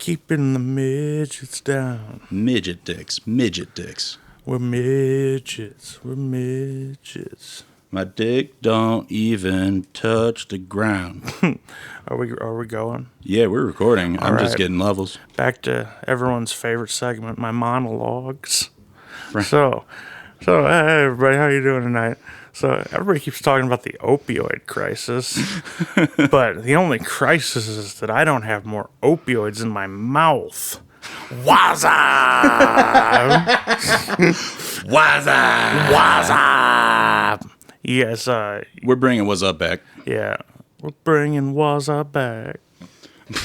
Keeping the midgets down. Midget dicks. Midget dicks. We're midgets. We're midgets. My dick don't even touch the ground. Are we going? Yeah, we're recording. I'm just right. getting levels. Back to everyone's favorite segment, my monologues. Right. So, hey everybody, how you doing tonight? So everybody keeps talking about the opioid crisis, but the only crisis is that I don't have more opioids in my mouth. Waza! Waza! Waza! Yes, We're bringing What's Up back. yeah, we're bringing Waza back.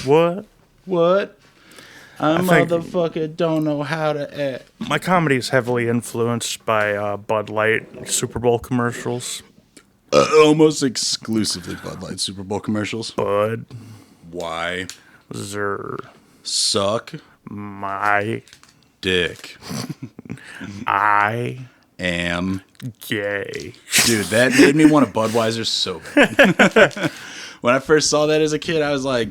What? What? A think- motherfucker don't know how to act. My comedy is heavily influenced by Bud Light Super Bowl commercials. Almost exclusively Bud Light Super Bowl commercials. Bud, Why? Zer, Suck my, dick. I Am. gay. Dude, that made me want a Budweiser so bad. When I first saw that as a kid, I was like,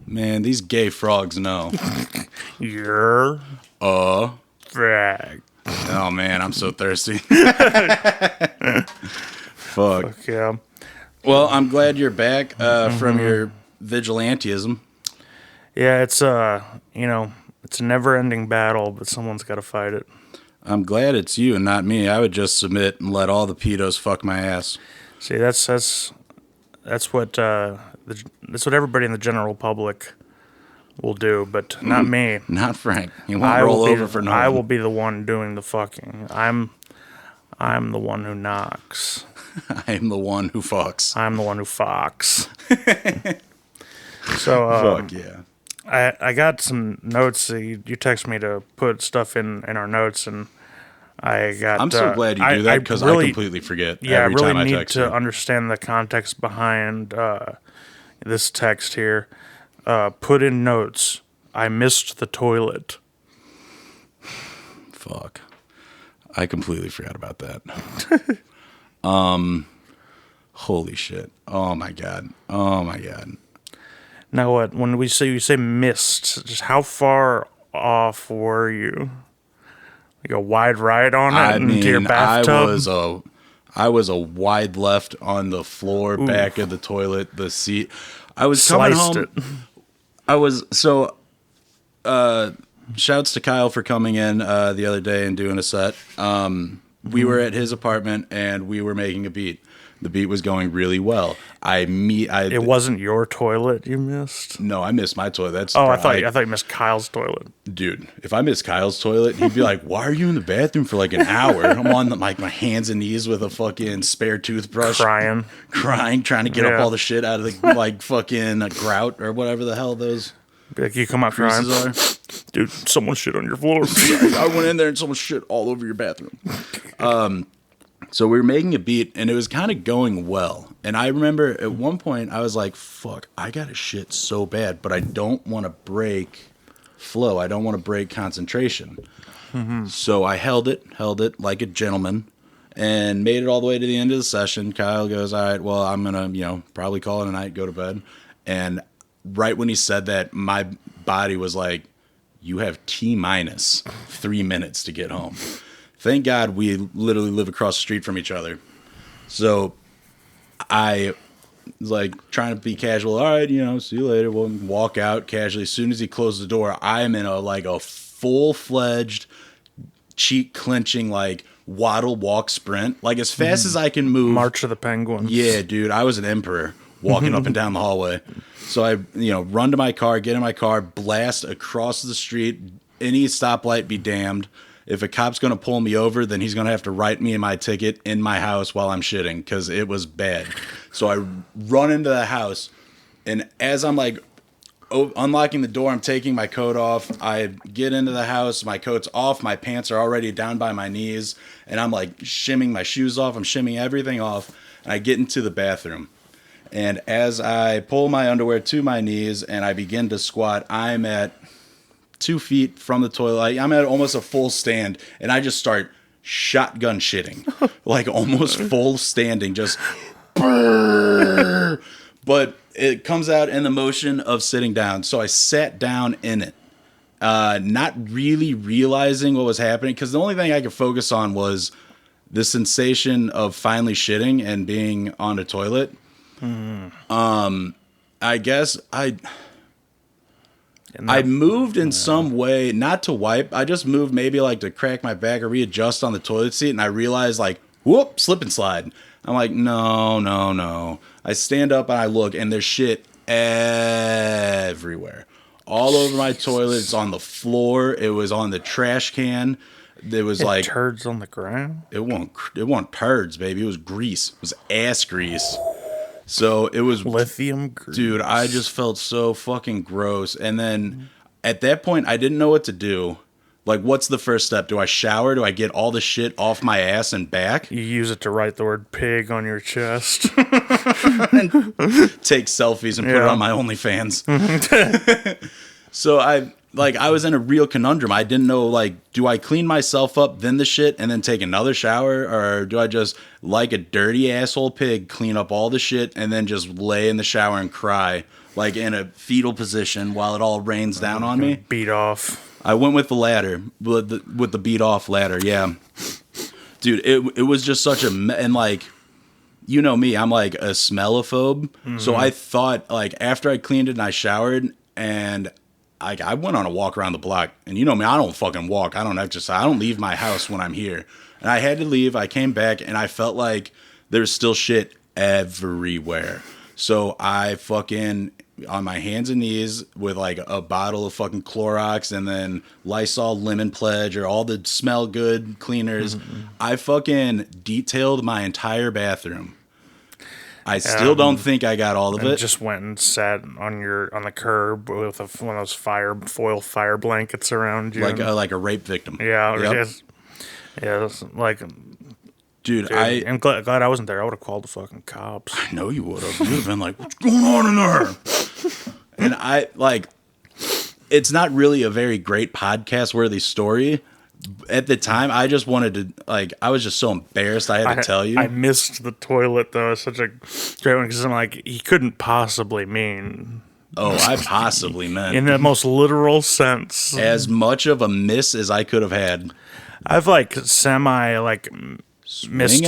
man, these gay frogs know. You're frag. Oh, man, I'm so thirsty. Fuck. Yeah. Well, I'm glad you're back from your vigilantism. Yeah, it's it's a never-ending battle, but someone's got to fight it. I'm glad it's you and not me. I would just submit and let all the pedos fuck my ass. See, that's what that's what everybody in the general public will do, but not me. Not Frank. He won't roll over for no I one. will be the one doing the fucking. I'm the one who knocks. I'm the one who fucks. I'm the one who fox. So Fuck yeah. I got some notes. You texted me to put stuff in our notes, and I got. I'm so glad you do that because I completely forget every time I need text to you. understand the context behind this text here. Put in notes. I missed the toilet. Fuck. I completely forgot about that. Holy shit. Oh my god. Oh my god. Now what? When you say missed, just how far off were you? Like a wide right on it into your bathtub? I was a wide left on the floor, back of the toilet, the seat. I was coming Sliced home. it. I was so. Shouts to Kyle for coming in the other day and doing a set. We were at his apartment and we were making a beat. The beat was going really well. It wasn't your toilet you missed? No, I missed my toilet. That's I thought you missed Kyle's toilet. Dude, if I missed Kyle's toilet, he'd be like, "Why are you in the bathroom for like an hour?" I'm on my hands and knees with a fucking spare toothbrush, Crying, trying to get up all the shit out of the like fucking grout or whatever the hell those like you come out crying. are. Dude, someone shit on your floor. I went in there and someone shit all over your bathroom. So we were making a beat, and it was kind of going well. And I remember at one point, I was like, fuck, I got to shit so bad, but I don't want to break flow. I don't want to break concentration. Mm-hmm. So I held it like a gentleman, and made it all the way to the end of the session. Kyle goes, all right, well, I'm going to, probably call it a night, go to bed. And right when he said that, my body was like, you have T-minus 3 minutes to get home. Thank God we literally live across the street from each other. So I was like trying to be casual. All right, see you later. We'll walk out casually. As soon as he closed the door, I'm in a full-fledged cheek clenching, like waddle walk sprint. Like as fast as I can move. March of the Penguins. Yeah, dude. I was an emperor walking up and down the hallway. So I, run to my car, get in my car, blast across the street. Any stoplight be damned. If a cop's going to pull me over, then he's going to have to write me my ticket in my house while I'm shitting because it was bad. So I run into the house, and as I'm like unlocking the door, I'm taking my coat off. I get into the house, my coat's off, my pants are already down by my knees, and I'm like shimming my shoes off. I'm shimming everything off, and I get into the bathroom. And as I pull my underwear to my knees and I begin to squat, I'm at 2 feet from the toilet. I'm at almost a full stand, and I just start shotgun shitting, like almost full standing, just. But it comes out in the motion of sitting down. So I sat down in it, not really realizing what was happening, because the only thing I could focus on was the sensation of finally shitting and being on the toilet. I guess I moved in some way, not to wipe. I just moved maybe like to crack my back or readjust on the toilet seat, and I realized like, whoop, slip and slide. I'm like, no. I stand up and I look, and there's shit everywhere. All over my toilet. It's on the floor. It was on the trash can. There was like turds on the ground. It wasn't turds, baby. It was grease. It was ass grease. So it was lithium grease. Dude, I just felt so fucking gross. And then at that point, I didn't know what to do. Like, what's the first step? Do I shower? Do I get all the shit off my ass and back? You use it to write the word pig on your chest. And take selfies and put it on my OnlyFans. So I was in a real conundrum. I didn't know, like, do I clean myself up, then the shit, and then take another shower? Or do I just, like a dirty asshole pig, clean up all the shit and then just lay in the shower and cry, like in a fetal position while it all rains down on me? Beat off. I went with the latter, with the beat off ladder, yeah. Dude, it was just such and like, you know me, I'm like a smellophobe. Mm-hmm. So I thought, like, after I cleaned it and I showered, and I went on a walk around the block, and you know me, I don't fucking walk. I don't exercise. I don't leave my house when I'm here. And I had to leave. I came back, and I felt like there was still shit everywhere. So I fucking, on my hands and knees with like a bottle of fucking Clorox and then Lysol Lemon Pledge or all the smell good cleaners, I fucking detailed my entire bathroom. I still don't think I got all of it. Just went and sat on the curb with one of those foil fire blankets around you, like a rape victim. Yeah, yep. Yes, like. Dude, I'm glad I wasn't there. I would have called the fucking cops. I know you would have. You'd have been like, what's going on in there? And it's not really a very great podcast-worthy story. At the time, I just wanted to, like, I was just so embarrassed I had to tell you. I missed the toilet, though. It's such a great one, because I'm like, he couldn't possibly mean... Oh, I possibly meant... in the most literal sense. As much of a miss as I could have had. I've, like, missed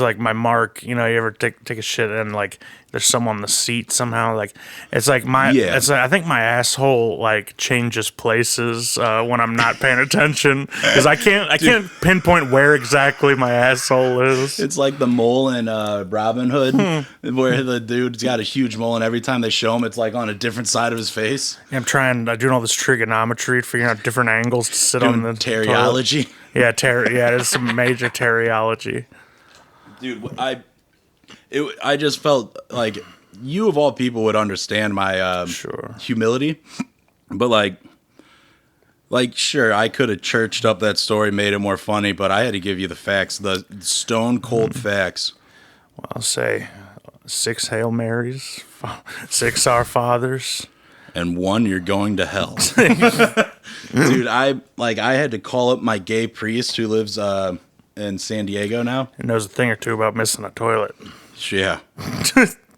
like my mark. You know, you ever take a shit and like there's someone on the seat somehow. Like it's like I think my asshole like changes places when I'm not paying attention, because I can't pinpoint where exactly my asshole is. It's like the mole in Robin Hood, where the dude's got a huge mole, and every time they show him, it's like on a different side of his face. I'm doing all this trigonometry, figuring out different angles to sit on the teriology. Toilet. Yeah, there's some major teriology. Dude, I just felt like you of all people would understand my humility, but like sure, I could have churched up that story, made it more funny, but I had to give you the facts, the stone cold facts. Well, I'll say 6 Hail Marys, 6 Our Fathers, and 1 you're going to hell. Dude, I had to call up my gay priest who lives in San Diego now. He knows a thing or two about missing a toilet. Yeah.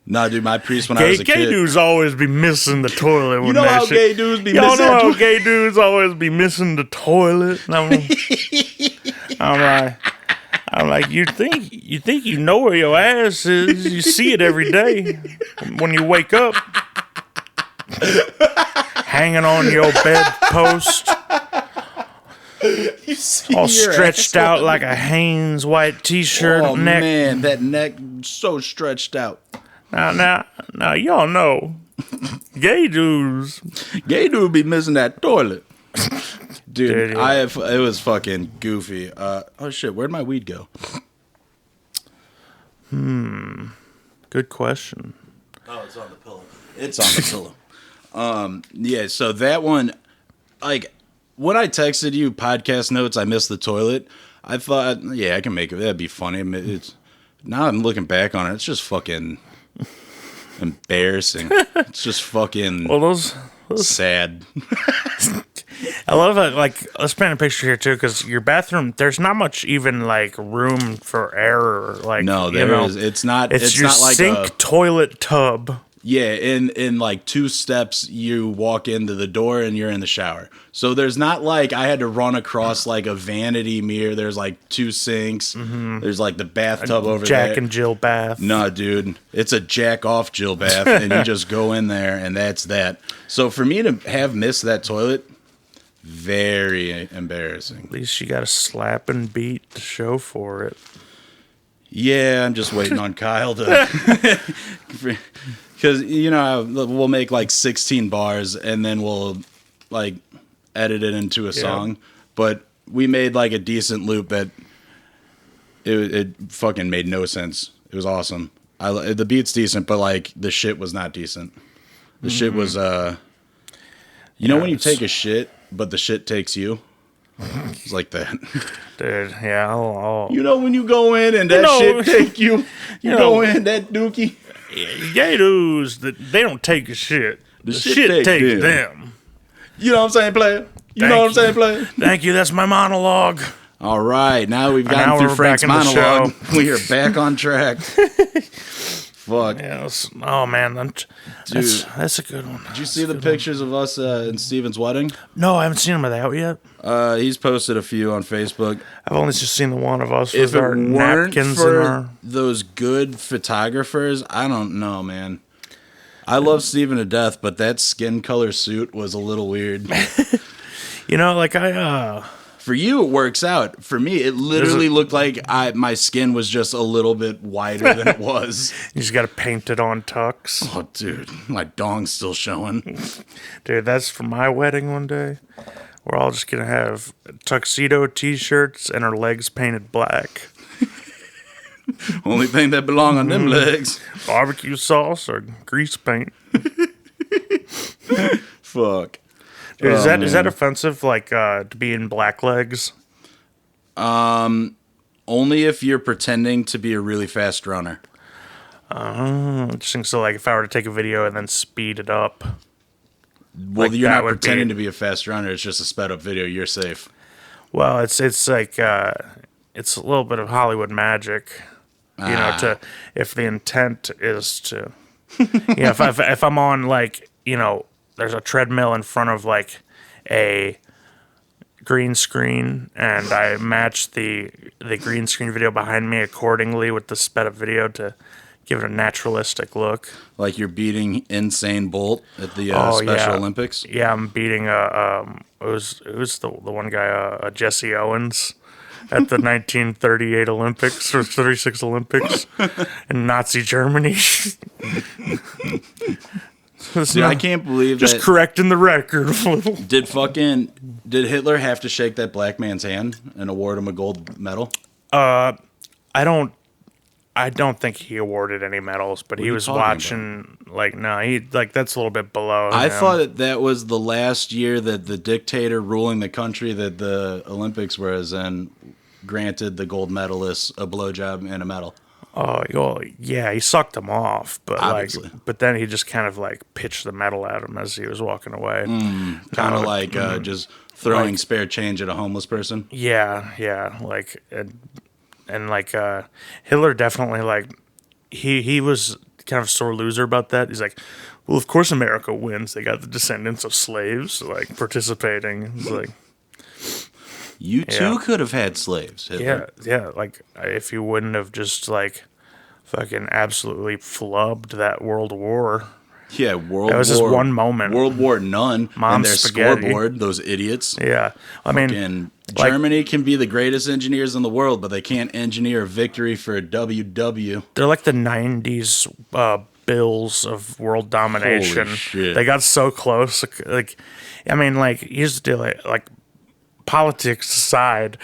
No, dude, my priest when I was a kid. Gay dudes always be missing the toilet. You know how gay dudes be missing? Y'all know how gay dudes always be missing the toilet. I'm like, you think you know where your ass is? You see it every day when you wake up, hanging on your bedpost, all stretched out like a Hanes white T-shirt. Oh neck. Man, that neck so stretched out. Now, y'all know, gay dudes be missing that toilet. Dude, yeah. It was fucking goofy. Oh shit, where'd my weed go? Good question. Oh, it's on the pillow. It's on the pillow. Yeah, so that one, like, when I texted you podcast notes, I missed the toilet. I thought, yeah, I can make it. That'd be funny. Now I'm looking back on it. It's just fucking embarrassing. It's just fucking those sad. I love it. Like, let's paint a picture here too, because your bathroom, there's not much even like room for error. Like, No, there is. It's not. It's your not like sink, toilet, tub. Yeah, in like 2 steps, you walk into the door and you're in the shower. So there's not like I had to run across like a vanity mirror. There's like 2 sinks. There's like the bathtub over there. Jack and Jill bath. No, dude, it's a jack off Jill bath, and you just go in there and that's that. So for me to have missed that toilet, very embarrassing. At least you got a slap and beat to show for it. Yeah, I'm just waiting on Kyle to. Because, we'll make like 16 bars and then we'll like edit it into a song. But we made like a decent loop that it fucking made no sense. It was awesome. The beat's decent, but like the shit was not decent. The shit was, when you take a shit, but the shit takes you? It's like that. Dude, yeah. When you go in and that shit take you, you go in, that dookie. Gators, they don't take a shit. The shit takes them. You know what I'm saying, player? You know what I'm saying, player? Thank you. That's my monologue. All right. Now we've gotten through Frank's monologue. We are back on track. Fuck. Yeah, oh, man. That's a good one. Did you see the pictures of us in Steven's wedding? No, I haven't seen them out yet. He's posted a few on Facebook. I've only just seen the one of us with our napkins for and our... those good photographers, I don't know, man. I love Steven to death, but that skin color suit was a little weird. For you, it works out. For me, it literally looked like my skin was just a little bit wider than it was. You just got to paint it on tux. Oh, dude, my dong's still showing. Dude, that's for my wedding one day. We're all just going to have tuxedo t-shirts and our legs painted black. Only thing that belong on them legs. Barbecue sauce or grease paint. Fuck. Dude, is that offensive, like, to be in black legs? Only if you're pretending to be a really fast runner. Interesting. So, like, if I were to take a video and then speed it up. Well, you're not pretending to be a fast runner. It's just a sped up video. You're safe. Well, it's like it's a little bit of Hollywood magic, if the intent is to, if I'm on like there's a treadmill in front of like a green screen and I match the green screen video behind me accordingly with the sped up video to give it a naturalistic look. Like you're beating Insane Bolt at the Special Olympics? Yeah, I'm beating it was the one guy, Jesse Owens at the 1938 Olympics or 36 Olympics in Nazi Germany. Dude, I can't believe just correcting the record. Did Hitler have to shake that black man's hand and award him a gold medal? I don't think he awarded any medals, but he was watching about? That's a little bit below. I thought that was the last year that the dictator ruling the country that the Olympics was in granted the gold medalists a blowjob and a medal. Oh, well, yeah, he sucked him off, but obviously. But then he just kind of like pitched the medal at him as he was walking away. Kind of like just throwing spare change at a homeless person. Yeah, and Hitler definitely he was kind of a sore loser about that. He's like, well, of course America wins. They got the descendants of slaves participating. It's like. You too could have had slaves, Hitler. Yeah. Like, if you wouldn't have just, fucking absolutely flubbed that World War. Yeah, That was just one moment. World War none. Mom's and their spaghetti. Scoreboard, those idiots. Yeah. I mean, Germany can be the greatest engineers in the world, but they can't engineer a victory for a WW. They're like the 90s Bills of world domination. Holy shit. They got so close. Here's the deal. Politics aside,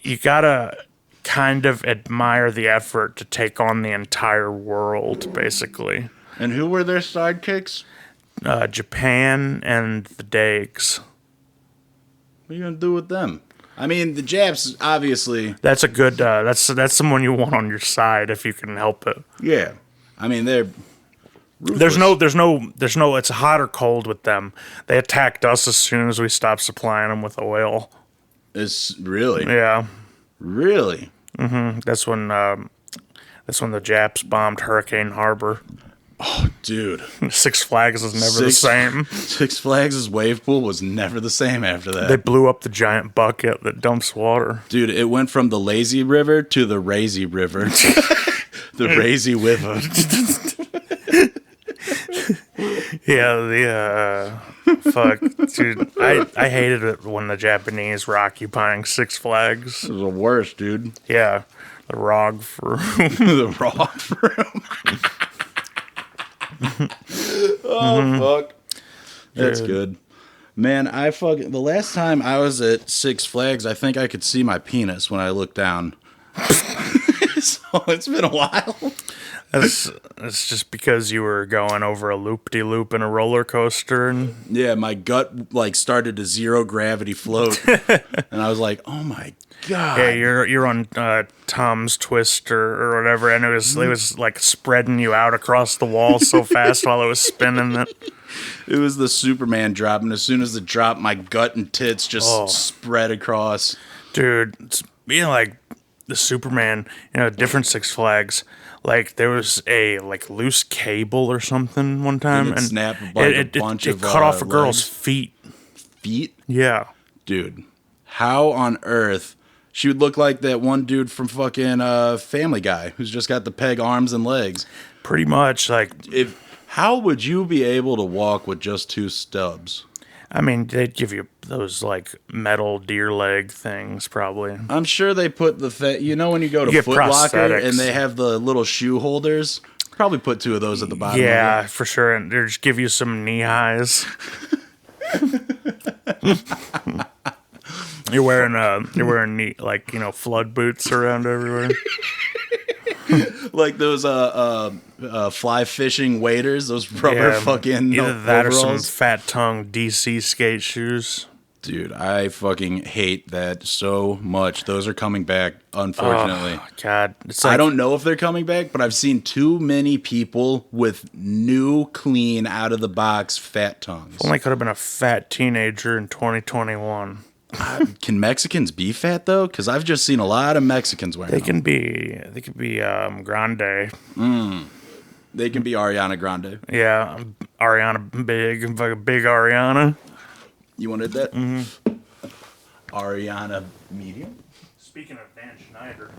you gotta kind of admire the effort to take on the entire world, basically. And who were their sidekicks? Japan and the Dags. What are you gonna do with them? I mean, the Japs, obviously. That's a good. That's someone you want on your side if you can help it. Yeah, I mean they're There's no. It's hot or cold with them. They attacked us as soon as we stopped supplying them with oil. It's really, Yeah, really. that's when the Japs bombed Hurricane Harbor. Oh, dude. Six Flags is never the same. Six Flags' wave pool was never the same after that. They blew up the giant bucket that dumps water. Dude, it went from the lazy river to the Razy River. The Razy River. Yeah, fuck, dude. I hated it when the Japanese were occupying Six Flags. It was the worst, dude. Yeah, the Rog Fruit. The Raw Fruit. Fuck. That's good. Man, the last time I was at Six Flags, I think I could see my penis when I looked down. So it's been a while. It's just because you were going over a loop-de-loop in a roller coaster. And Yeah, my gut like started to zero gravity float. And I was like, oh my God. yeah, you're on Tom's Twister or whatever, and it was like spreading you out across the wall so fast while it was spinning it. It was the Superman drop, and as soon as it dropped, my gut and tits just spread across. Dude, it's being like the Superman, different Six Flags. Like there was a loose cable or something one time, And it snapped a bunch of cut off a girl's legs. feet. Feet? Yeah, Dude, how on earth she would look like that one dude from fucking Family Guy who's just got the peg arms and legs? pretty much. Like, How would you be able to walk with just two stubs? I mean, they'd give you those metal deer leg things probably. I'm sure they put when you go to get Foot Locker prosthetics. and they have the little shoe holders, probably put two of those at the bottom. Yeah, of it. for sure, and they just give you some knee highs. You're wearing knee flood boots around everywhere. Like those fly fishing waders, those rubber fucking either that or some overalls. fat tongue DC skate shoes. Dude, I fucking hate that so much. Those are coming back, unfortunately. Oh, God, it's I like, don't know if they're coming back, but I've seen too many people with new, clean, out of the box fat tongues. only could have been a fat teenager in 2021. Can Mexicans be fat though? Because I've just seen a lot of Mexicans wearing They them. can be grande. They can be Ariana Grande. Yeah, Ariana big, like a big Ariana. You wanted that? Mm-hmm. Ariana medium. Speaking of Dan Schneider,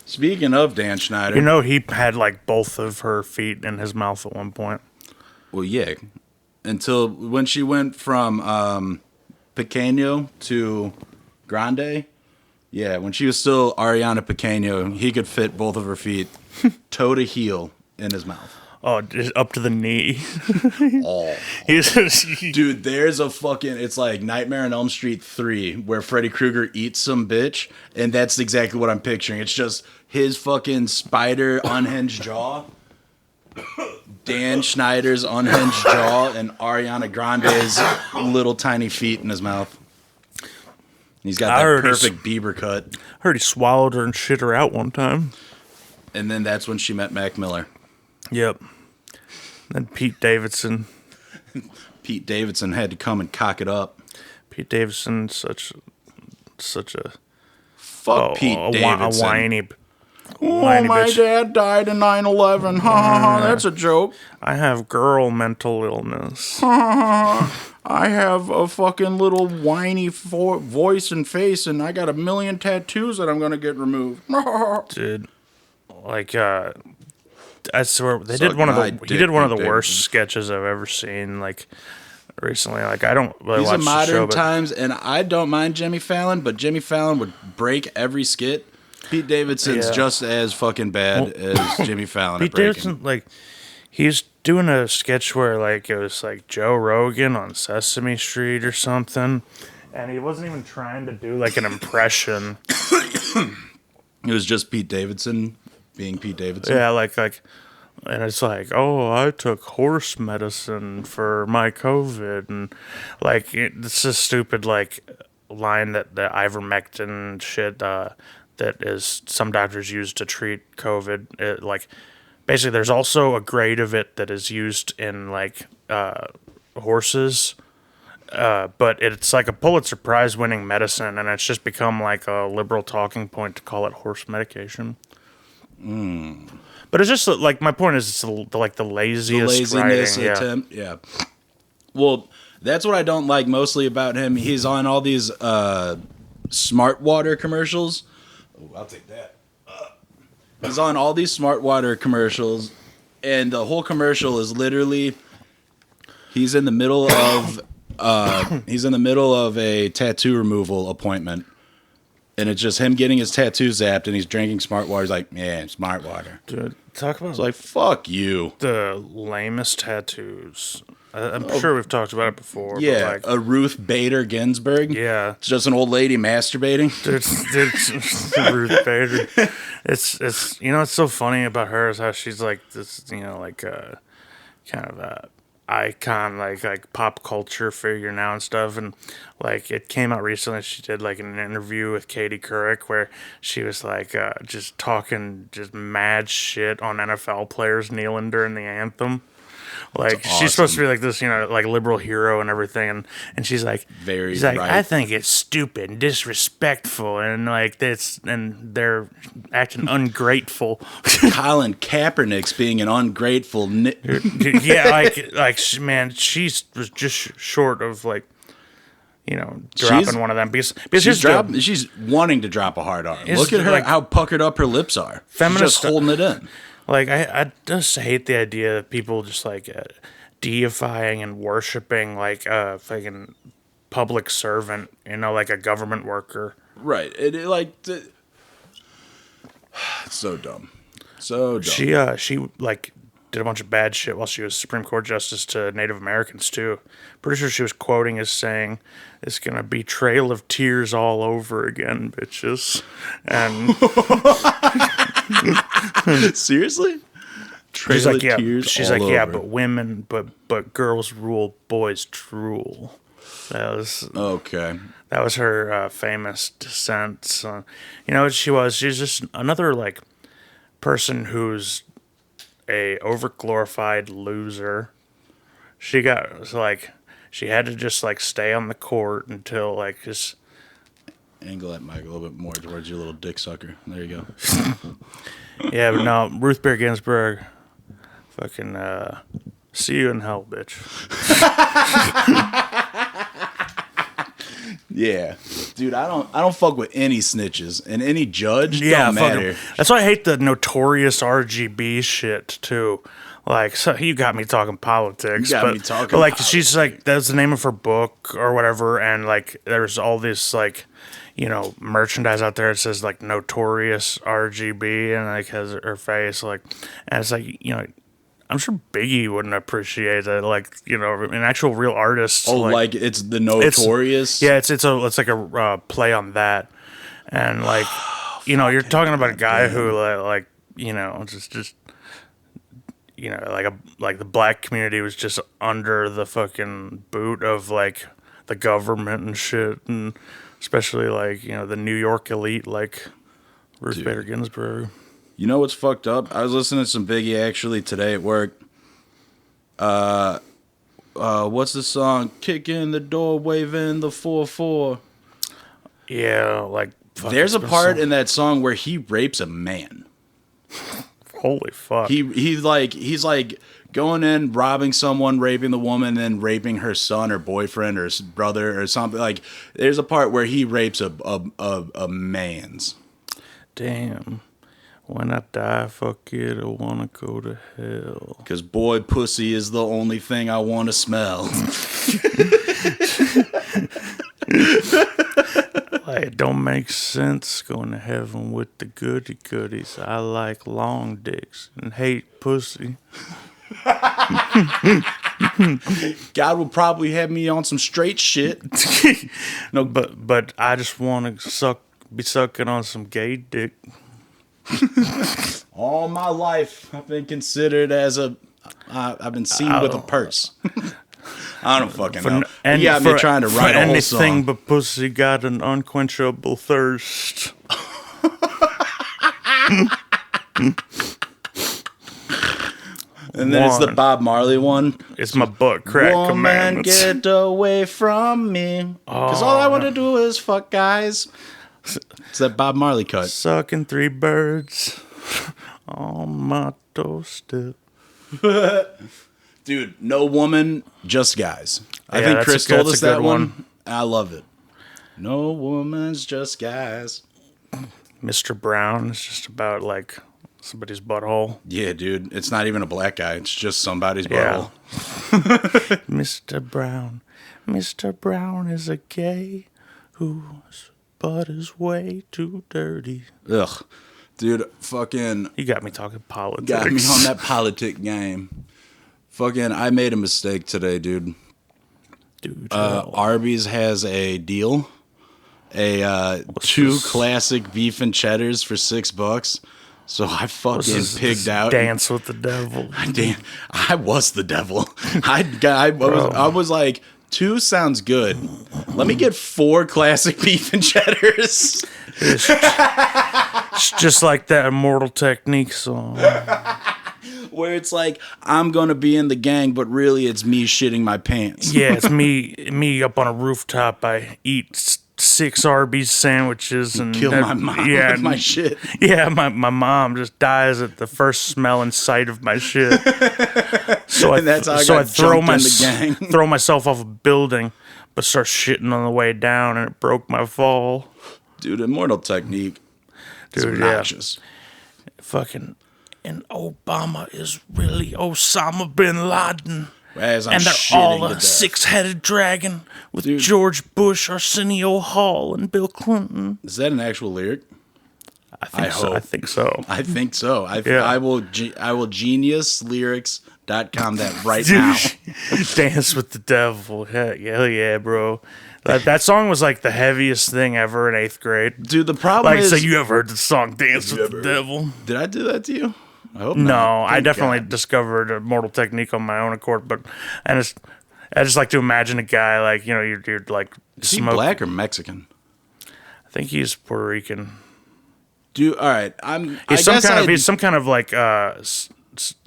Speaking of Dan Schneider, he had both of her feet in his mouth at one point. well, yeah, until when she went from Pequeño to Grande, yeah, when she was still Ariana Pequeño, he could fit both of her feet toe to heel in his mouth. Oh, just up to the knee. Oh. He's Dude, there's it's like Nightmare on Elm Street 3 where Freddy Krueger eats some bitch, and that's exactly what I'm picturing. It's just his fucking spider unhinged jaw, Dan Schneider's unhinged jaw, and Ariana Grande's little tiny feet in his mouth. He's got that perfect Bieber cut. heard he swallowed her and shit her out one time. And then that's when she met Mac Miller. Yep. Then Pete Davidson. Pete Davidson had to come and cock it up. Pete Davidson, such a Fuck Pete Davidson. a whiny. Oh, whiny my bitch. dad died in 9/11. Ha ha ha, that's a joke. I have girl mental illness. I have a fucking little whiny voice and face, and I got a million tattoos that I'm gonna get removed. Dude, I swear he Suck did one of my the dick, Pete worst Davidson. sketches I've ever seen. Recently, I don't really These watch are the modern show, but times, and I don't mind Jimmy Fallon, but Jimmy Fallon would break every skit. Pete Davidson's Yeah. just as fucking bad as Jimmy Fallon Pete at breaking. Davidson, he's doing a sketch where it was Joe Rogan on Sesame Street or something, and he wasn't even trying to do an impression. It was just Pete Davidson being Pete Davidson. Yeah, and it's oh, I took horse medicine for my COVID, and it's a stupid line that the ivermectin shit that is some doctors use to treat COVID. basically there's also a grade of it that is used in like horses. But it's like a Pulitzer Prize winning medicine, and it's just become like a liberal talking point to call it horse medication. But it's just like, my point is, it's like the laziest laziness writing. attempt. Yeah. Well, that's what I don't like mostly about him. He's on all these smart water commercials. Oh, I'll take that. He's on all these smart water commercials, and the whole commercial is literally he's in the middle of a tattoo removal appointment, and it's just him getting his tattoo zapped, and he's drinking smart water. He's like, yeah, smart water. Dude, talk about It's like, fuck you. the lamest tattoos. I'm sure we've talked about it before. Yeah, but like, a Ruth Bader Ginsburg. yeah. It's just an old lady masturbating. It's Ruth Bader. It's it's so funny about her is how she's like this, like kind of a icon, like pop culture figure now and stuff. And like, it came out recently, she did like an interview with Katie Couric where she was like just talking just mad shit on NFL players kneeling during the anthem. Like, she's supposed to be like this, like liberal hero and everything, and she's like, Very right. I think it's stupid and disrespectful, and like and they're acting ungrateful. Colin Kaepernick's being an ungrateful. Yeah, man, she's was just short of like, dropping one of them because she's wanting to drop a hard R. Look at her, like, how puckered up her lips are. Feminist, she's just holding it in. Like, I just hate the idea that people just like deifying and worshiping like a fucking public servant, like a government worker. Right. It's so dumb. So She dumb. like did a bunch of bad shit while she was Supreme Court justice to Native Americans too. Pretty sure she was quoting as saying, "It's gonna be Trail of Tears all over again, bitches." And seriously? She's like, yeah. Tears She's all like, yeah, over. but women, but girls rule, boys drool. That was Okay. That was her famous dissent. You know what she was? She's just another like person who's a overglorified loser. She had to just like stay on the court until like just Angle that mic a little bit more towards your little dick sucker. There you go. yeah. But no, Ruth Bader Ginsburg, fucking see you in hell, bitch. Yeah, dude, I don't fuck with any snitches and any judge. Yeah, don't matter. That's why I hate the notorious RGB shit too. Like, so you got me talking politics. But like, she's like, that's the name of her book or whatever, and like, there's all this like, merchandise out there that says like notorious RGB and like has her face like, and it's like, I'm sure Biggie wouldn't appreciate it. Like, an actual real artist. Oh, like it's the notorious. It's like a play on that, and like, you're talking about a guy who like, just like the black community was just under the fucking boot of like the government and shit, and especially like the New York elite like Ruth Bader Ginsburg. You know what's fucked up? I was listening to some Biggie actually today at work. What's the song? Kick in the door, waving the 4-4. Yeah, like there's a part in that song where he rapes a man. Holy fuck. He's like going in, robbing someone, raping the woman, then raping her son or boyfriend or brother or something. Like, there's a part where he rapes a man's. Damn. When I die, fuck it, I wanna go to hell. 'Cause boy, pussy is the only thing I wanna smell. Like, it don't make sense going to heaven with the goody goodies. I like long dicks and hate pussy. God will probably have me on some straight shit. No, but I just want to be sucking on some gay dick. All my life, I've been considered as I've been seen with a purse. I don't fucking know. You got me trying to write a whole song. Anything but pussy got an unquenchable thirst. And then it's the One. Bob Marley one. It's my butt crack Woman, commandments. get away from me. Because all I want to do is fuck guys. It's that Bob Marley cut. Sucking 3 birds on my doorstep. Dude, no woman, just guys. I Yeah, think that's Chris a- told that's us a good that one. one. I love it. No woman's just guys. Mr. Brown is just about like somebody's butthole. Yeah, dude. It's not even a black guy. It's just somebody's Yeah. butthole. Mr. Brown is a gay whose butt is way too dirty. Ugh. Dude, fucking You got me talking politics. got me on that politic game. Fucking, I made a mistake today, dude. Dude, Arby's has a deal. 2 classic beef and cheddars for $6. So I fucking pigged out. Dance with the devil. Damn, I was the devil. I was like, 2 sounds good. Let me get 4 classic beef and cheddars. It's just like that Immortal Technique song. Where it's like, I'm gonna be in the gang, but really it's me shitting my pants. Yeah, it's me up on a rooftop. I eat 6 Arby's sandwiches and Kill my mom with my shit. Yeah, my mom just dies at the first smell and sight of my shit. So And that's how I got jumped in the gang. throw myself off a building, but start shitting on the way down, and it broke my fall. Dude, Immortal Technique. It's Dude, obnoxious. Fucking, and Obama is really Osama bin Laden. As I'm And they're shitting all to a death. 6-headed dragon with Dude. George Bush, Arsenio Hall, and Bill Clinton. Is that an actual lyric? I think so. hope. I think so. I think so. Yeah. I will geniuslyrics.com that right now. Dance with the devil. Hell yeah, bro. That song was like the heaviest thing ever in 8th grade. Dude, the problem Like, is... so you ever heard the song Dance Have you with the ever- Devil? Did I do that to you? I hope No, not. I Thank definitely God. discovered a Mortal Technique on my own accord, but I just like to imagine a guy like, you know, you're like Is he smoking. black or Mexican? I think he's Puerto Rican. Dude, all right. He's some kind of like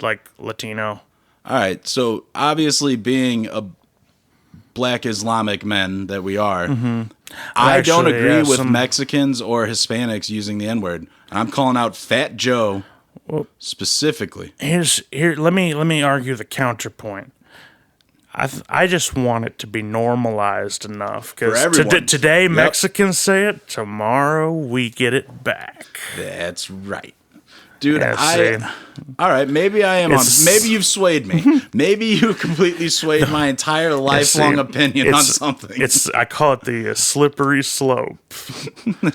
like Latino. All right. So obviously, being a black Islamic men that we are, I don't Actually, agree yeah, with some- Mexicans or Hispanics using the N-word. I'm calling out Fat Joe specifically. Let me argue the counterpoint. I just want it to be normalized enough For because everyone. today Yep. Mexicans say it, tomorrow we get it back. That's right. Dude, Yeah, see. all right, maybe I am maybe you've swayed me. Maybe you completely swayed my entire lifelong opinion on something. I call it the slippery slope.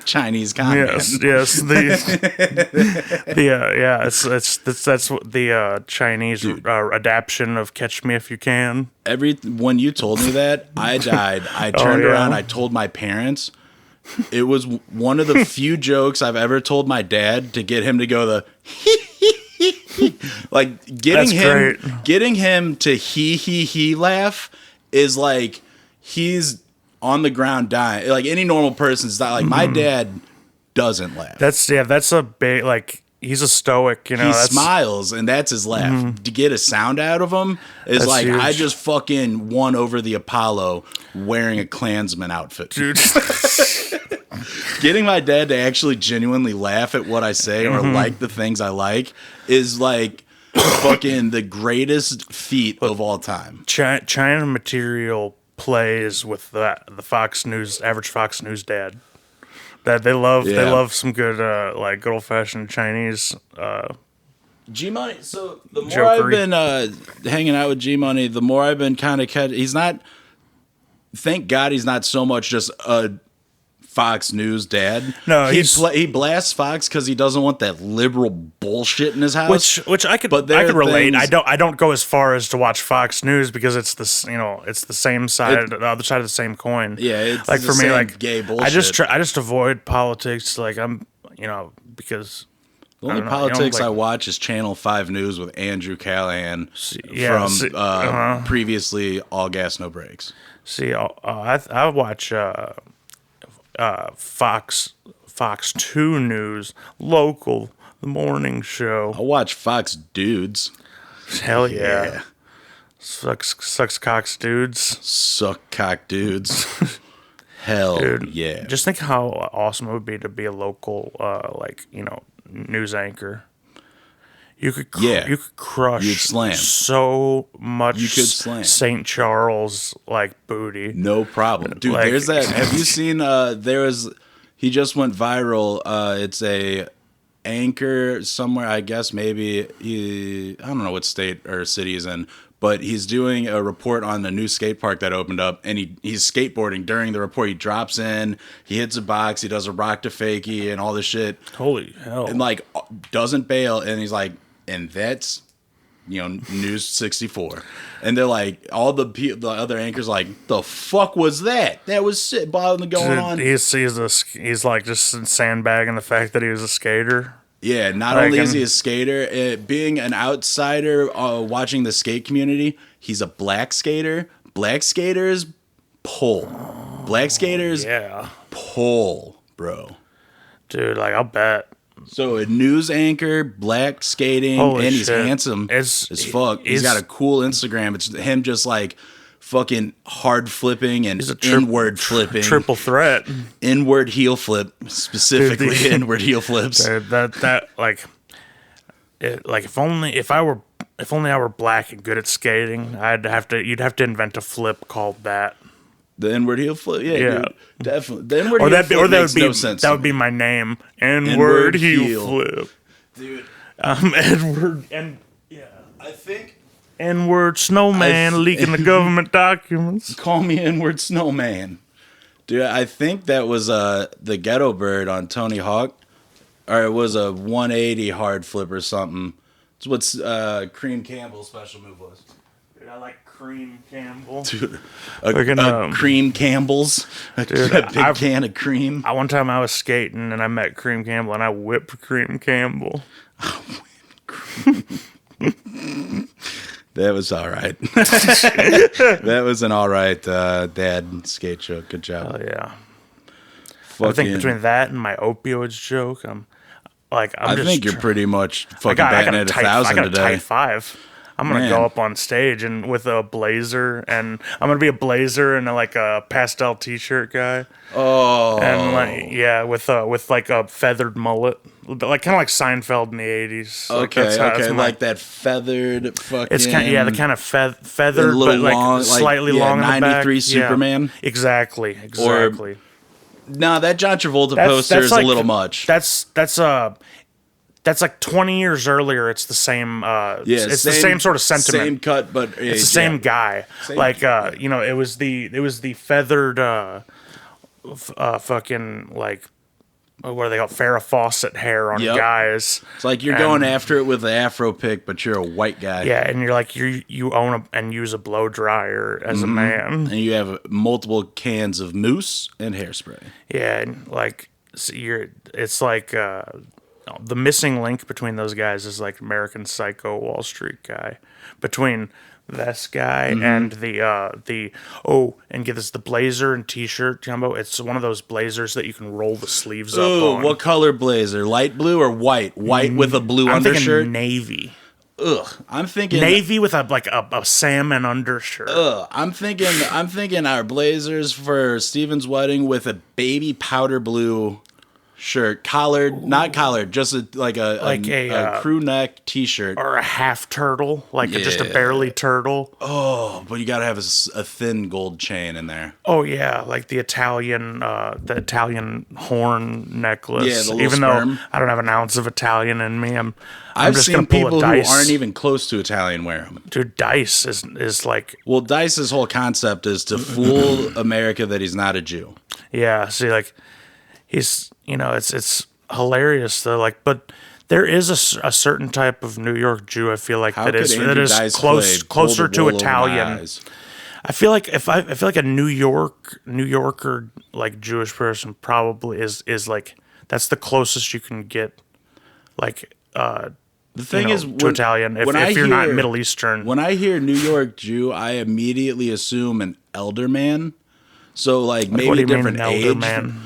Chinese comment. Yes. That's what the Chinese adaptation of "Catch Me If You Can." When you told me that, I died. I turned yeah? around, I told my parents. It was one of the few jokes I've ever told my dad to get him to go the like That's great. getting him to he laugh is like he's on the ground dying. Like any normal person's not like my dad doesn't laugh. That's a big like he's a stoic. You know, He that's, smiles and that's his laugh. To get a sound out of him is That's like huge. I just fucking won over the Apollo wearing a Klansman outfit. dude. Getting my dad to actually genuinely laugh at what I say or like the things I like is like fucking the greatest feat of all time. China material plays with the Fox News average Fox News dad. That they love some good like good old fashioned Chinese. G Money. So the more Jokery. I've been hanging out with G Money, the more I've been kind of he's not. Thank God he's not so much just a Fox News dad. No, he blasts Fox because he doesn't want that liberal bullshit in his house. Which I could But there I could are relate. things- I don't go as far as to watch Fox News because it's it's the same side, the other side of the same coin. Yeah, it's like the for me, same like gay I just bullshit. I just avoid politics. Like I'm, because The only I don't know, politics like- I watch is Channel 5 News with Andrew Callahan yeah, from previously All Gas No Brakes. see, I watch Fox 2 News, local, the morning show. I watch Fox Dudes. Hell yeah. Sucks cocks, dudes. Suck cock dudes. Hell Dude, yeah. just think how awesome it would be to be a local, news anchor. You could Yeah. you could crush You'd slam. so much You could slam. St. Charles booty. No problem. Dude, Like- there's that. Have you seen he just went viral. It's a anchor somewhere, I guess maybe I don't know what state or city he's in, but he's doing a report on the new skate park that opened up, and he's skateboarding during the report. He drops in, he hits a box, he does a rock to fakie and all this shit. Holy hell. And doesn't bail, and he's like, and that's News 64, and they're like, all the other anchors like, the fuck was that? That was shit going on. He's like just sandbagging the fact that he was a skater. Yeah, not only is he a skater, being an outsider watching the skate community, he's a black skater. Black skaters pull. Black skaters pull, bro. Dude, I'll bet. So a news anchor, black skating, Holy and he's shit. handsome as fuck. He's got a cool Instagram. It's him just fucking hard flipping and inward flipping. Triple threat. Inward heel flip, specifically. Dude, inward heel flips. Dude, if only I were black and good at skating, you'd have to invent a flip called that. The inward heel flip, yeah. Dude, definitely. The inward Or heel that flip would makes be no sense. that would be my name. Inward heel flip. Dude, Edward I think N-word snowman leaking the government documents. Call me Inward Snowman. Dude, I think that was the Ghetto Bird on Tony Hawk. Or it was a 180 hard flip or something. It's what's Cream Campbell's special move was. Dude, I like Cream Campbell. Dude, a Cream Campbell's. A big can of cream. One time I was skating and I met Cream Campbell and I whipped Cream Campbell. That was all right. That was an all right dad skate joke. Good job. Oh yeah. I think between that and my opioids joke, I think you're pretty much fucking batting at 1,000 today. I got a tight 5. I'm gonna go up on stage and with a blazer, and I'm gonna be a blazer and a pastel T-shirt guy. Oh, and with a feathered mullet, kind of like Seinfeld in the '80s. Okay, like that feathered fucking. It's kind of the kind of feathered, but long, slightly long. 93 Superman. Yeah, exactly. Or, no, that John Travolta poster is a little much. That's like 20 years earlier. It's the same. It's the same sort of sentiment. Same cut, but it's the same guy. It was the feathered, fucking what are they called? Farrah Fawcett hair on guys. It's like you're going after it with the afro pick, but you're a white guy. Yeah, and you own and use a blow dryer as a man, and you have multiple cans of mousse and hairspray. Yeah, and it's like. The missing link between those guys is American Psycho Wall Street guy. Between this guy and the get this, the blazer and T-shirt jumbo. It's one of those blazers that you can roll the sleeves up on. What color blazer? Light blue or white? White with a blue undershirt? Thinking navy. Ugh, I'm thinking navy with a salmon undershirt. I'm thinking our blazers for Steven's wedding with a baby powder blue shirt, collared, not collared, just a crew neck T-shirt or a half turtle, just a barely turtle. Oh, but you gotta have a thin gold chain in there. Oh yeah, like the Italian horn necklace. Yeah, the even sperm. though I don't have an ounce of Italian in me, I've just seen gonna pull people a dice. who aren't even close to Italian wear them. Dude, Dice is like. Well, Dice's whole concept is to fool America that he's not a Jew. Yeah, see, he's, it's hilarious though. But there is a certain type of New York Jew. I feel like that is closer to Italian. I feel like a New Yorker Jewish person probably is that's the closest you can get. The thing is, to Italian if you're not Middle Eastern. When I hear New York Jew, I immediately assume an elder man. So maybe a different age. Man?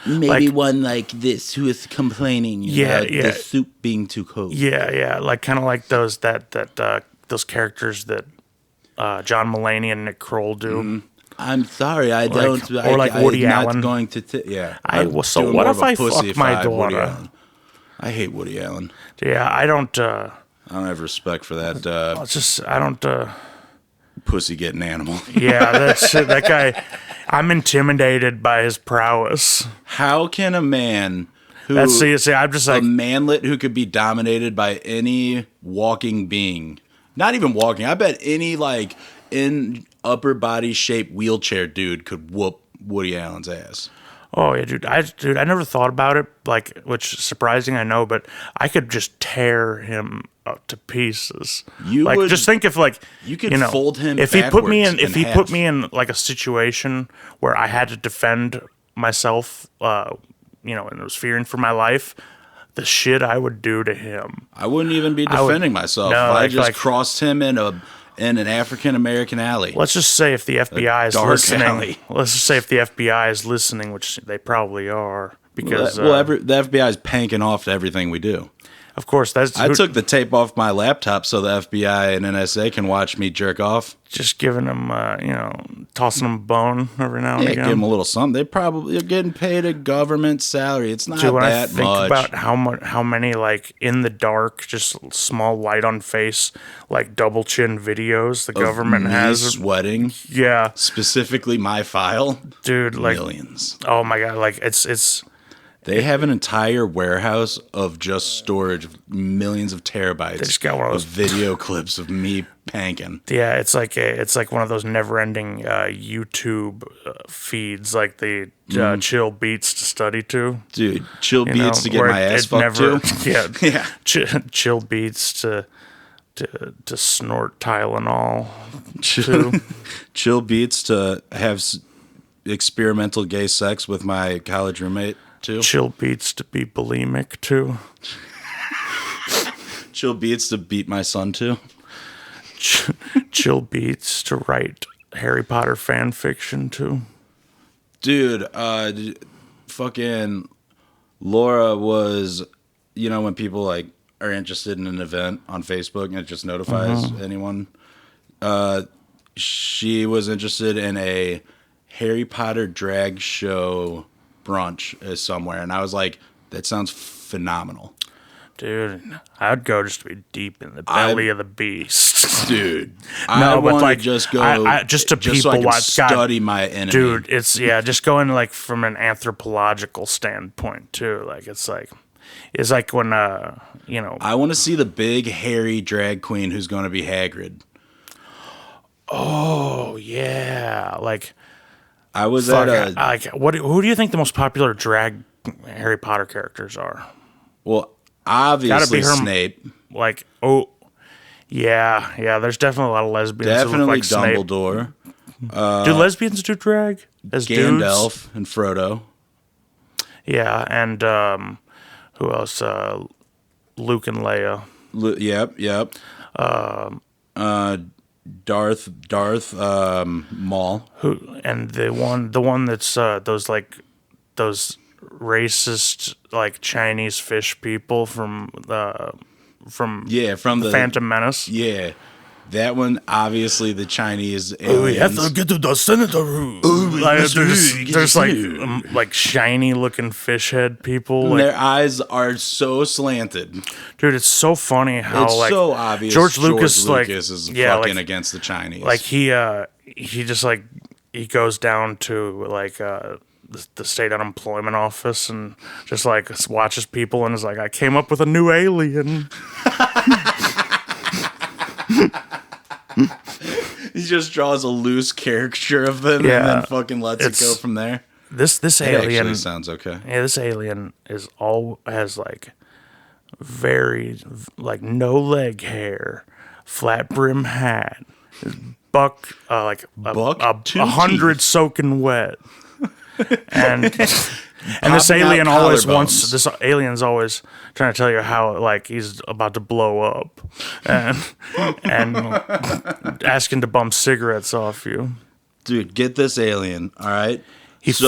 Maybe one like this who is complaining about the soup being too cold. Yeah, kind of like those that those characters that John Mulaney and Nick Kroll do. I'm sorry, I don't. Or like Woody I'm Allen. Not going to. Yeah. So doing what more if of a I pussy fuck my if I had Woody daughter? Allen. I hate Woody Allen. Yeah, I don't. I don't have respect for that It's just I don't. pussy getting animal. Yeah, that's it. That guy. I'm intimidated by his prowess. How can a man who See, I'm just a like, manlet who could be dominated by any walking being, not even walking, I bet any like in upper body shape wheelchair dude could whoop Woody Allen's ass. oh yeah, dude. I never thought about it. Like, which is surprising, I know, but I could just tear him up to pieces. You like, would- just think if like you could fold him if he put me in backwards if in he put half. me in like a situation where I had to defend myself, and was fearing for my life, the shit I would do to him. I wouldn't even be would- defending myself. No, I like- just like- crossed him in an African American alley. Let's just say if the FBI is dark listening. alley. Let's just say if the FBI is listening, which they probably are, because the FBI is panking off to everything we do. of course that's I took the tape off my laptop so the FBI and NSA can watch me jerk off. just giving them, tossing them a bone every now and Yeah, again. give them a little something. They're getting paid a government salary. It's not Dude, when I that think much. about how many like in the dark, just small light on face, like double chin videos the government Me has. sweating, Yeah, specifically my file, dude, like millions. oh my god, like it's They have an entire warehouse of just storage of millions of terabytes just got one of those- video clips of me panking. yeah, it's like one of those never-ending YouTube feeds, like the chill beats to study to. Dude, chill You know, beats to get where my ass it fucked never, too. Yeah, Yeah. chill beats to snort Tylenol. Chill beats to have experimental gay sex with my college roommate too. Chill beats to be bulimic too. Chill beats to beat my son too. Chill beats to write Harry Potter fan fiction too. Dude, fucking Laura was, when people like are interested in an event on Facebook and it just notifies anyone. She was interested in a Harry Potter drag show brunch somewhere, and I was like, that sounds phenomenal. Dude, I'd go just to be deep in the belly of the beast. Dude, No, I but want like, to just go just to so I people can watch God, study my enemy. dude. It's just going like from an anthropological standpoint too. Like it's like when I want to see the big hairy drag queen who's going to be Hagrid. oh yeah, like I was fuck, at a like what? Who do you think the most popular drag Harry Potter characters are? well, obviously her- Snape, Like yeah. There's definitely a lot of lesbians. Who definitely look like Snape. Dumbledore, Do lesbians do drag as dudes? Gandalf, and Frodo. Yeah, and who else? Luke and Leia. Yep. Darth Maul. Who and the one that's those racist like Chinese fish people from the Phantom Menace. Yeah, that one obviously the Chinese We aliens. have to get to the senator room. Like, there's like shiny looking fish head people. Like, Their eyes are so slanted. dude, it's so funny how It's like so obvious. George Lucas like is yeah, fucking like, against the Chinese. like he just like he goes down to like the state unemployment office and just like watches people and is like, I came up with a new alien. he just draws a loose caricature of them and Yeah, then fucking lets it go it's- from there. This It alien actually sounds okay. yeah, this alien has like very like no leg hair, flat brim hat, buck like Buck, a 100 soaking wet. And this Popping out alien always collarbones. wants this alien's always trying to tell you how like he's about to blow up and asking to bum cigarettes off you. Dude, get this alien, all right? He he's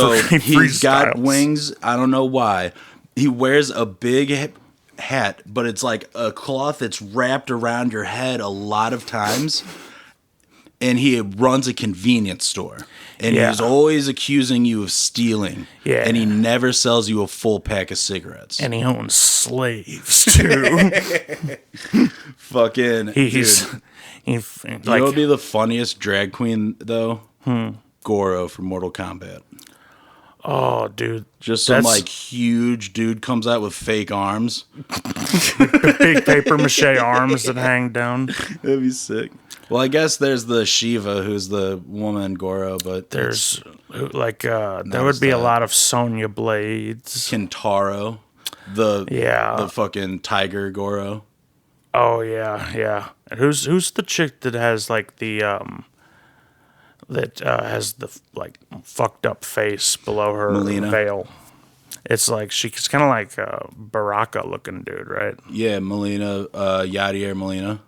got freestyles. wings. I don't know why. He wears a big hat, but it's like a cloth that's wrapped around your head a lot of times. And he runs a convenience store. And he's always accusing you of stealing. Yeah. And he never sells you a full pack of cigarettes. And he owns slaves, too. Fucking, he's dude. He, You know what would be the funniest drag queen, though? Goro from Mortal Kombat. Oh, dude. Just some, like, huge dude comes out with fake arms. Big paper mache arms that hang down. That'd be sick. Well, I guess there's the Shiva, who's the woman Goro, but there's like there would be a lot of Sonya Blades, Kintaro, the fucking tiger Goro. Oh yeah. And who's the chick that has like the has the like fucked up face below her veil? It's like she's kind of like a Baraka looking dude, right? Yeah, Melina, Yadier Molina.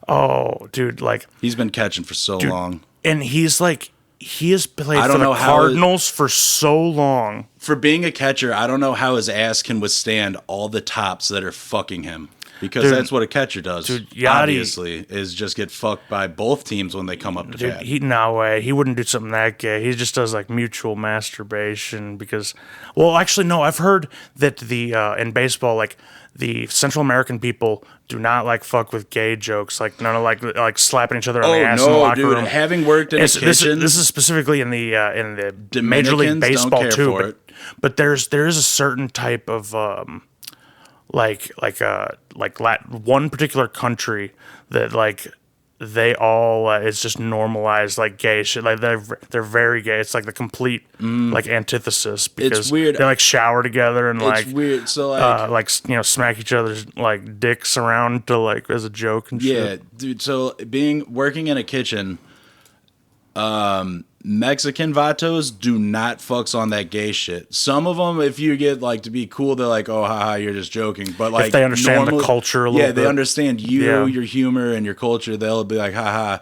Oh, dude, like he's been catching for so long, and he has played for the Cardinals for so long. For being a catcher, I don't know how his ass can withstand all the tops that are fucking him, because that's what a catcher does. Dude, obviously, is just get fucked by both teams when they come up to bat. No way, he wouldn't do something that gay. He just does like mutual masturbation because, well, actually, no, I've heard that in baseball, like the Central American people do not like fuck with gay jokes, like none of like slapping each other on the ass in the locker room. Having worked in a kitchen, this is specifically in the Major League Baseball too. But there is a certain type of one particular country that like they all it's just normalized like gay shit. Like they're very gay. It's like the complete like antithesis because it's weird. They like shower together and it's weird. So like smack each other's like dicks around to like as a joke and shit. Yeah, dude. So working in a kitchen, Mexican vatos do not fucks on that gay shit. Some of them, if you get like to be cool, they're like, "Oh, haha, you're just joking." But like, if they understand the culture a little bit, they understand your humor and your culture. They'll be like, "Haha."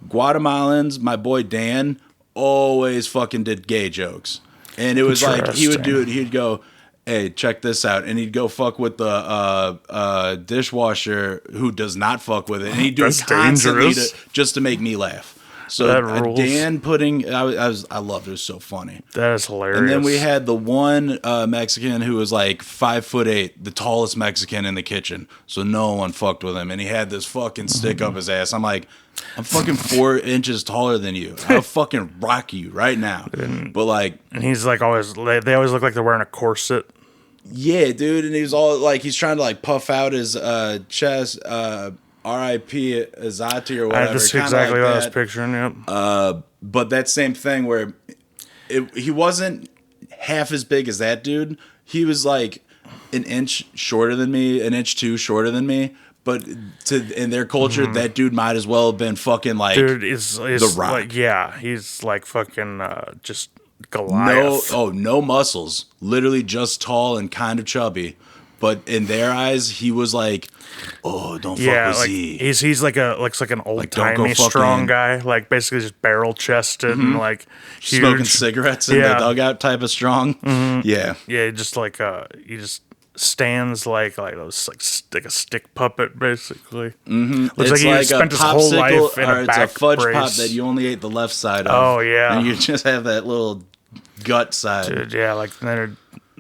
Guatemalans, my boy Dan, always fucking did gay jokes, and it was like he would do it. He'd go, "Hey, check this out," and he'd go fuck with the dishwasher who does not fuck with it, and he'd do it constantly just to make me laugh. So Dan I loved it. It was so funny. That is hilarious. And then we had the one Mexican who was like 5'8", the tallest Mexican in the kitchen. So no one fucked with him, and he had this fucking stick up his ass. I'm like, I'm fucking 4 inches taller than you. I'll fucking rock you right now. But like, and he's like they always look like they're wearing a corset. Yeah, dude, and he's all like he's trying to like puff out his chest. R.I.P. Azati or whatever. That's exactly what I was picturing, yep. But that same thing where he wasn't half as big as that dude. He was like an inch shorter than me, an inch shorter than me. But in their culture, that dude might as well have been fucking like The Rock. Like, he's like fucking just Goliath. No muscles. Literally just tall and kind of chubby. But in their eyes, he was like, "Oh, don't fuck with Z." He's like looks like an old timey strong guy, like basically just barrel chested and like huge. Smoking cigarettes in the dugout type of strong. Yeah, just like he just stands like those like a stick puppet basically. Looks it's like he spent his whole life in a back it's a fudge brace. pop that you only ate the left side of. Oh yeah, and you just have that little gut side. Dude, yeah, like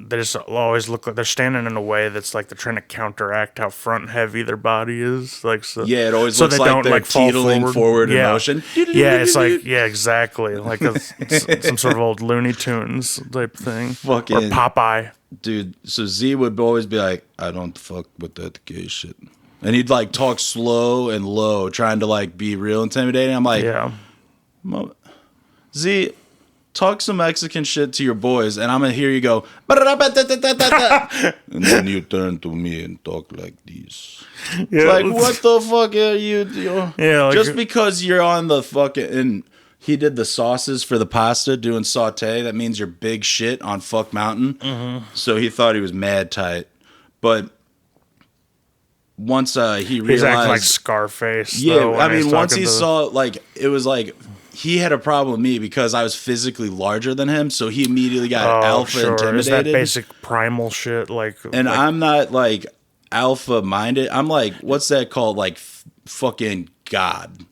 they just always look like they're standing in a way that's like they're trying to counteract how front heavy their body is. Like so, yeah, it always looks like they're teetering forward in motion. Yeah, it's like exactly like some sort of old Looney Tunes type thing. Or Popeye. Dude, so Z would always be like, "I don't fuck with that gay shit," and he'd like talk slow and low, trying to like be real intimidating. I'm like, Z, talk some Mexican shit to your boys, and I'm gonna hear you go, and then you turn to me and talk like this. Yeah, like, what the fuck are you? Yeah, like, just because you're on the fucking. And he did the sauces for the pasta doing saute. That means you're big shit on Fuck Mountain. So he thought he was mad tight, but once he realized, he's acting like Scarface. Yeah, though, I mean, once he saw like it was like. He had a problem with me because I was physically larger than him, so he immediately got intimidated. Is that basic primal shit? I'm not like, alpha minded. I'm like, what's that called? Like fucking God.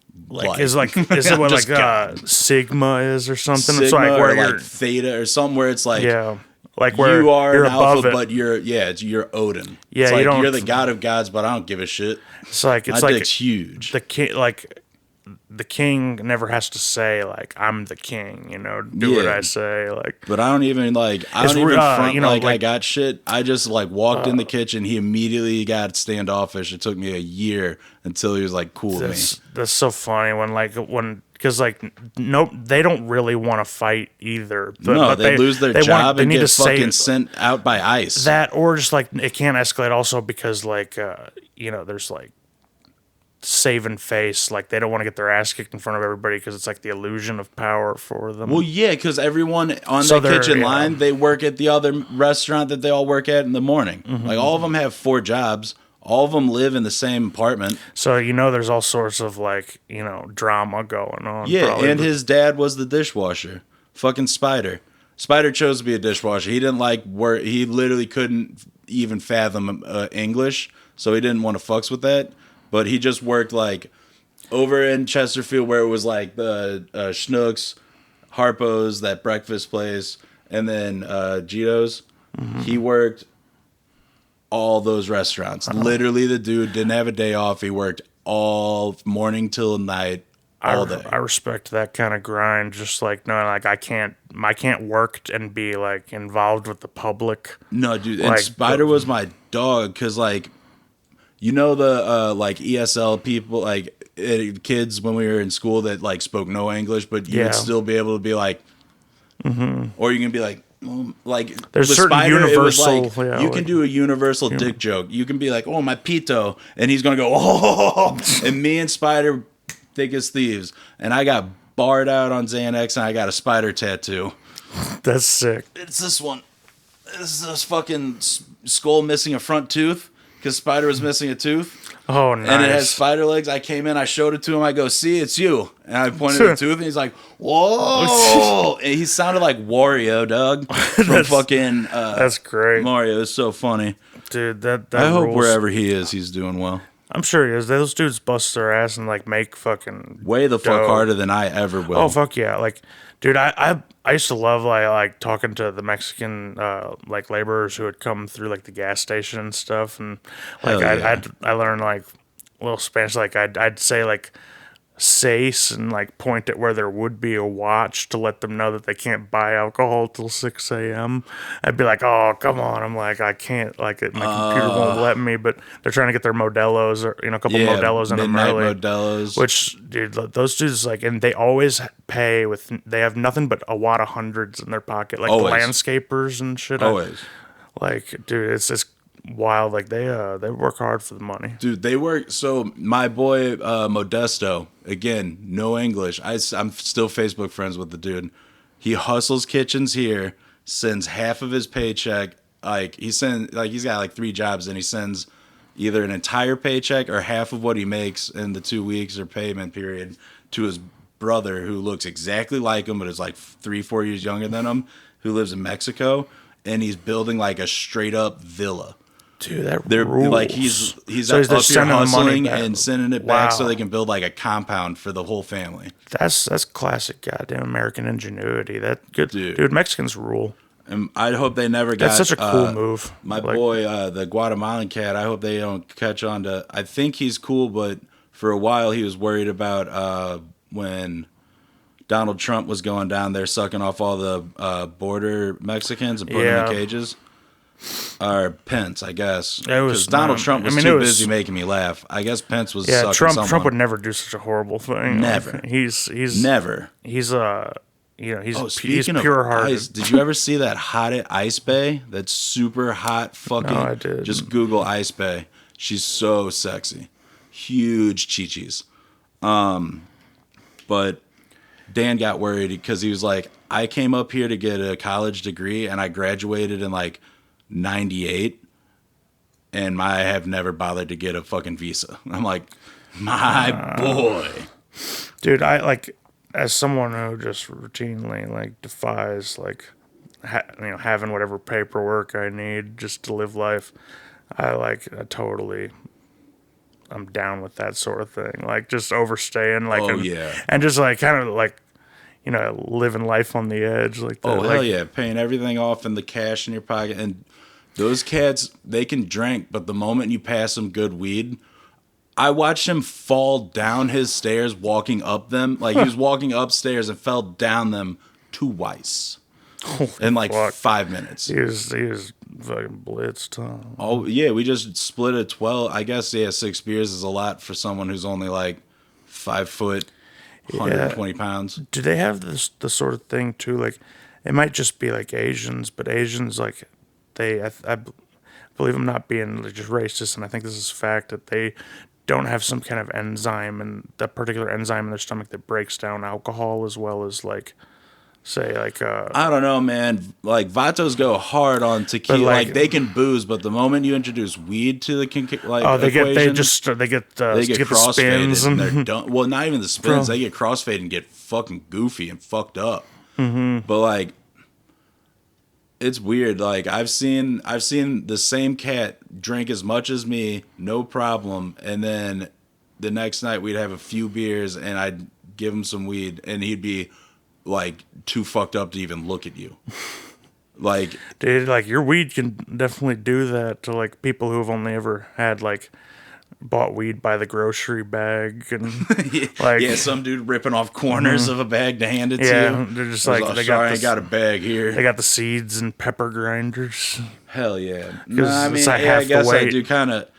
Is it what like sigma is or something? Sigma It's like where or you're like theta or somewhere. It's like like where you are you're an above alpha, it. but you're Odin. Yeah, it's you like don't. you're the god of gods, but I don't give a shit. It's like My dick's huge. The king, like the king never has to say like I'm the king, do what I say, like. But I don't even front like I got shit. I just like walked in the kitchen. He immediately got standoffish. It took me a year until he was like cool with me. That's so funny because no, they don't really want to fight either. But they lose their job and get fucking sent out by ICE. That or just like it can't escalate also because like there's like saving face, like they don't want to get their ass kicked in front of everybody because it's like the illusion of power for them. Well, yeah, because everyone on the kitchen line, they work at the other restaurant that they all work at in the morning. Mm-hmm. Like all of them have 4 jobs. All of them live in the same apartment. So there's all sorts of like drama going on. Yeah, and his dad was the dishwasher. Fucking Spider. Spider chose to be a dishwasher. He didn't like work. He literally couldn't even fathom English, so he didn't want to fucks with that. But he just worked like over in Chesterfield where it was like the Schnucks, Harpo's, that breakfast place, and then Gito's. Mm-hmm. He worked all those restaurants. Uh-huh. Literally, the dude didn't have a day off. He worked all morning till night, all day. I respect that kind of grind. Just like knowing, like I can't work and be like involved with the public. No, dude. And Spider was my dog because like. The like ESL people, like kids when we were in school that like spoke no English, but you would still be able to be like, or you can be like, there's certain Spider, universal. You can do a universal dick joke. You can be like, oh my pito, and he's gonna go, oh, and me and Spider thick as thieves, and I got barred out on Xanax, and I got a spider tattoo. That's sick. It's this one. This is this fucking skull missing a front tooth. Because Spider was missing a tooth. Oh, nice. And it has spider legs. I came in, I showed it to him. I go, see, it's you. And I pointed at the tooth, and he's like, whoa. And he sounded like Wario, Doug. From fucking that's great. Mario. It's so funny. Dude, that I hope rules. wherever he is, he's doing well. I'm sure he is. Those dudes bust their ass and like make fucking way the fuck harder than I ever will. Oh, fuck yeah. Like, dude, I used to love like talking to the Mexican like laborers who would come through like the gas station and stuff, and like I learned like little Spanish. Like I'd say like seis and like point at where there would be a watch to let them know that they can't buy alcohol till 6 a.m. I'd be like, oh come on, I'm like I can't, like my computer won't let me, but they're trying to get their Modelo's or a couple Modelo's in them early. Modelo's. Which dude, those dudes like, and they always pay with, they have nothing but a wad of hundreds in their pocket, like always. Landscapers and shit. Always. Like dude, it's wild. Like they work hard for the money. Dude, they work. So my boy Modesto, again, no English. I'm still Facebook friends with the dude. He hustles kitchens here, sends half of his paycheck. Like he's got like 3 jobs, and he sends either an entire paycheck or half of what he makes in the 2 weeks or payment period to his brother, who looks exactly like him, but is like 3-4 years younger than him, who lives in Mexico, and he's building like a straight up villa. Dude, that rules. Like he's up here hustling and sending it back so they can build like a compound for the whole family. That's classic goddamn American ingenuity. That good, dude. Mexicans rule. And I hope they never got. That's such a cool move. My boy, the Guatemalan cat. I hope they don't catch on to. I think he's cool, but for a while he was worried about when Donald Trump was going down there sucking off all the border Mexicans and putting them in cages. Or Pence, I guess. Because Donald Trump was too busy making me laugh. I guess Pence was sucking someone. Trump would never do such a horrible thing. Never. He's never. He's he's pure hearted. Ice, did you ever see that hot at Ice Bay? That super hot fucking. No, I did. Just Google Ice Bay. She's so sexy, huge chichis. But Dan got worried because he was like, I came up here to get a college degree and I graduated in like 98, and I have never bothered to get a fucking visa. I'm like, my boy. Dude, I like, as someone who just routinely like defies like having whatever paperwork I need just to live life, I totally, I'm down with that sort of thing. Like just overstaying, like, Oh yeah. and just like kind of like, living life on the edge like that. Oh hell Like, yeah, paying everything off in the cash in your pocket. And those cats, they can drink, but the moment you pass them good weed, I watched him fall down his stairs walking up them. Like he was walking upstairs and fell down them twice in like fuck. 5 minutes. He was fucking blitzed, huh? Oh yeah, we just split a 12. I guess yeah, 6 beers is a lot for someone who's only like 5 foot, Yeah. 120 pounds. Do they have the sort of thing too? Like, it might just be like Asians, but Asians like I believe I'm not being like, just racist, and I think this is fact that they don't have some kind of enzyme and that particular enzyme in their stomach that breaks down alcohol as well as like say like I don't know, man. Like Vatos go hard on tequila. like- Like they can booze, but the moment you introduce weed to the they equation, get they get the spins crossfaded and and they're done. Well, not even the spins. They get crossfaded and get fucking goofy and fucked up. Mm-hmm. But like, it's weird. Like I've seen the same cat drink as much as me, no problem, and then the next night we'd have a few beers and I'd give him some weed and he'd be like too fucked up to even look at you. Like, dude, like your weed can definitely do that to like people who have only ever had like bought weed by the grocery bag and like yeah, some dude ripping off corners of a bag to hand it yeah, to you. they're just I was like all, they sorry, I got ain't got a bag here. they got the seeds and pepper grinders. Hell yeah. No, I it's mean, like yeah, half I the guess I weight. do kind of.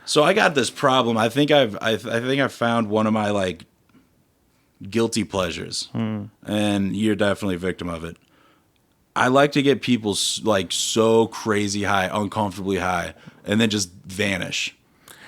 So I got this problem. I think I've found one of my like guilty pleasures, and you're definitely a victim of it. I like to get people like so crazy high, uncomfortably high, and then just vanish.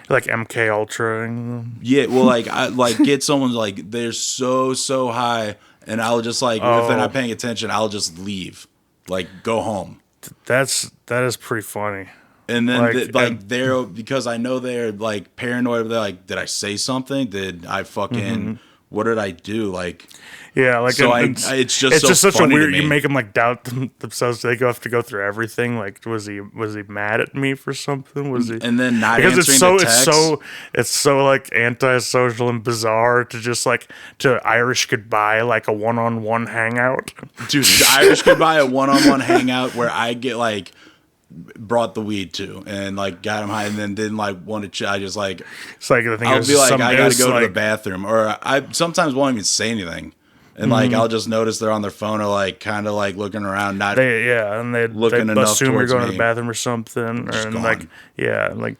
Like MK Ultra. And, Yeah, well, like I like get someone like they're so high, and I'll just like if they're not paying attention, I'll just leave, like go home. that is pretty funny. And then Like, they're because I know they're like paranoid. They're like, did I say something? Did I fucking what did I do? Like, Yeah, like so it's just so such a funny to weird. me. You make them like doubt themselves. They have to go through everything. Like, was he mad at me for something? Was he? And then not because answering the text. it's so like antisocial and bizarre to just like to Irish goodbye like a one-on-one hangout. Dude, Irish could buy a one-on-one hangout where I get like brought the weed to and like got him high and then didn't like want to I just like It's like I think I'll it was be like some, I it gotta was go to like, the bathroom or I sometimes won't even say anything and like I'll just notice they're on their phone or like kind of like looking around not and they looking they enough assume you're towards going to me. the bathroom or something, Just and like gone. like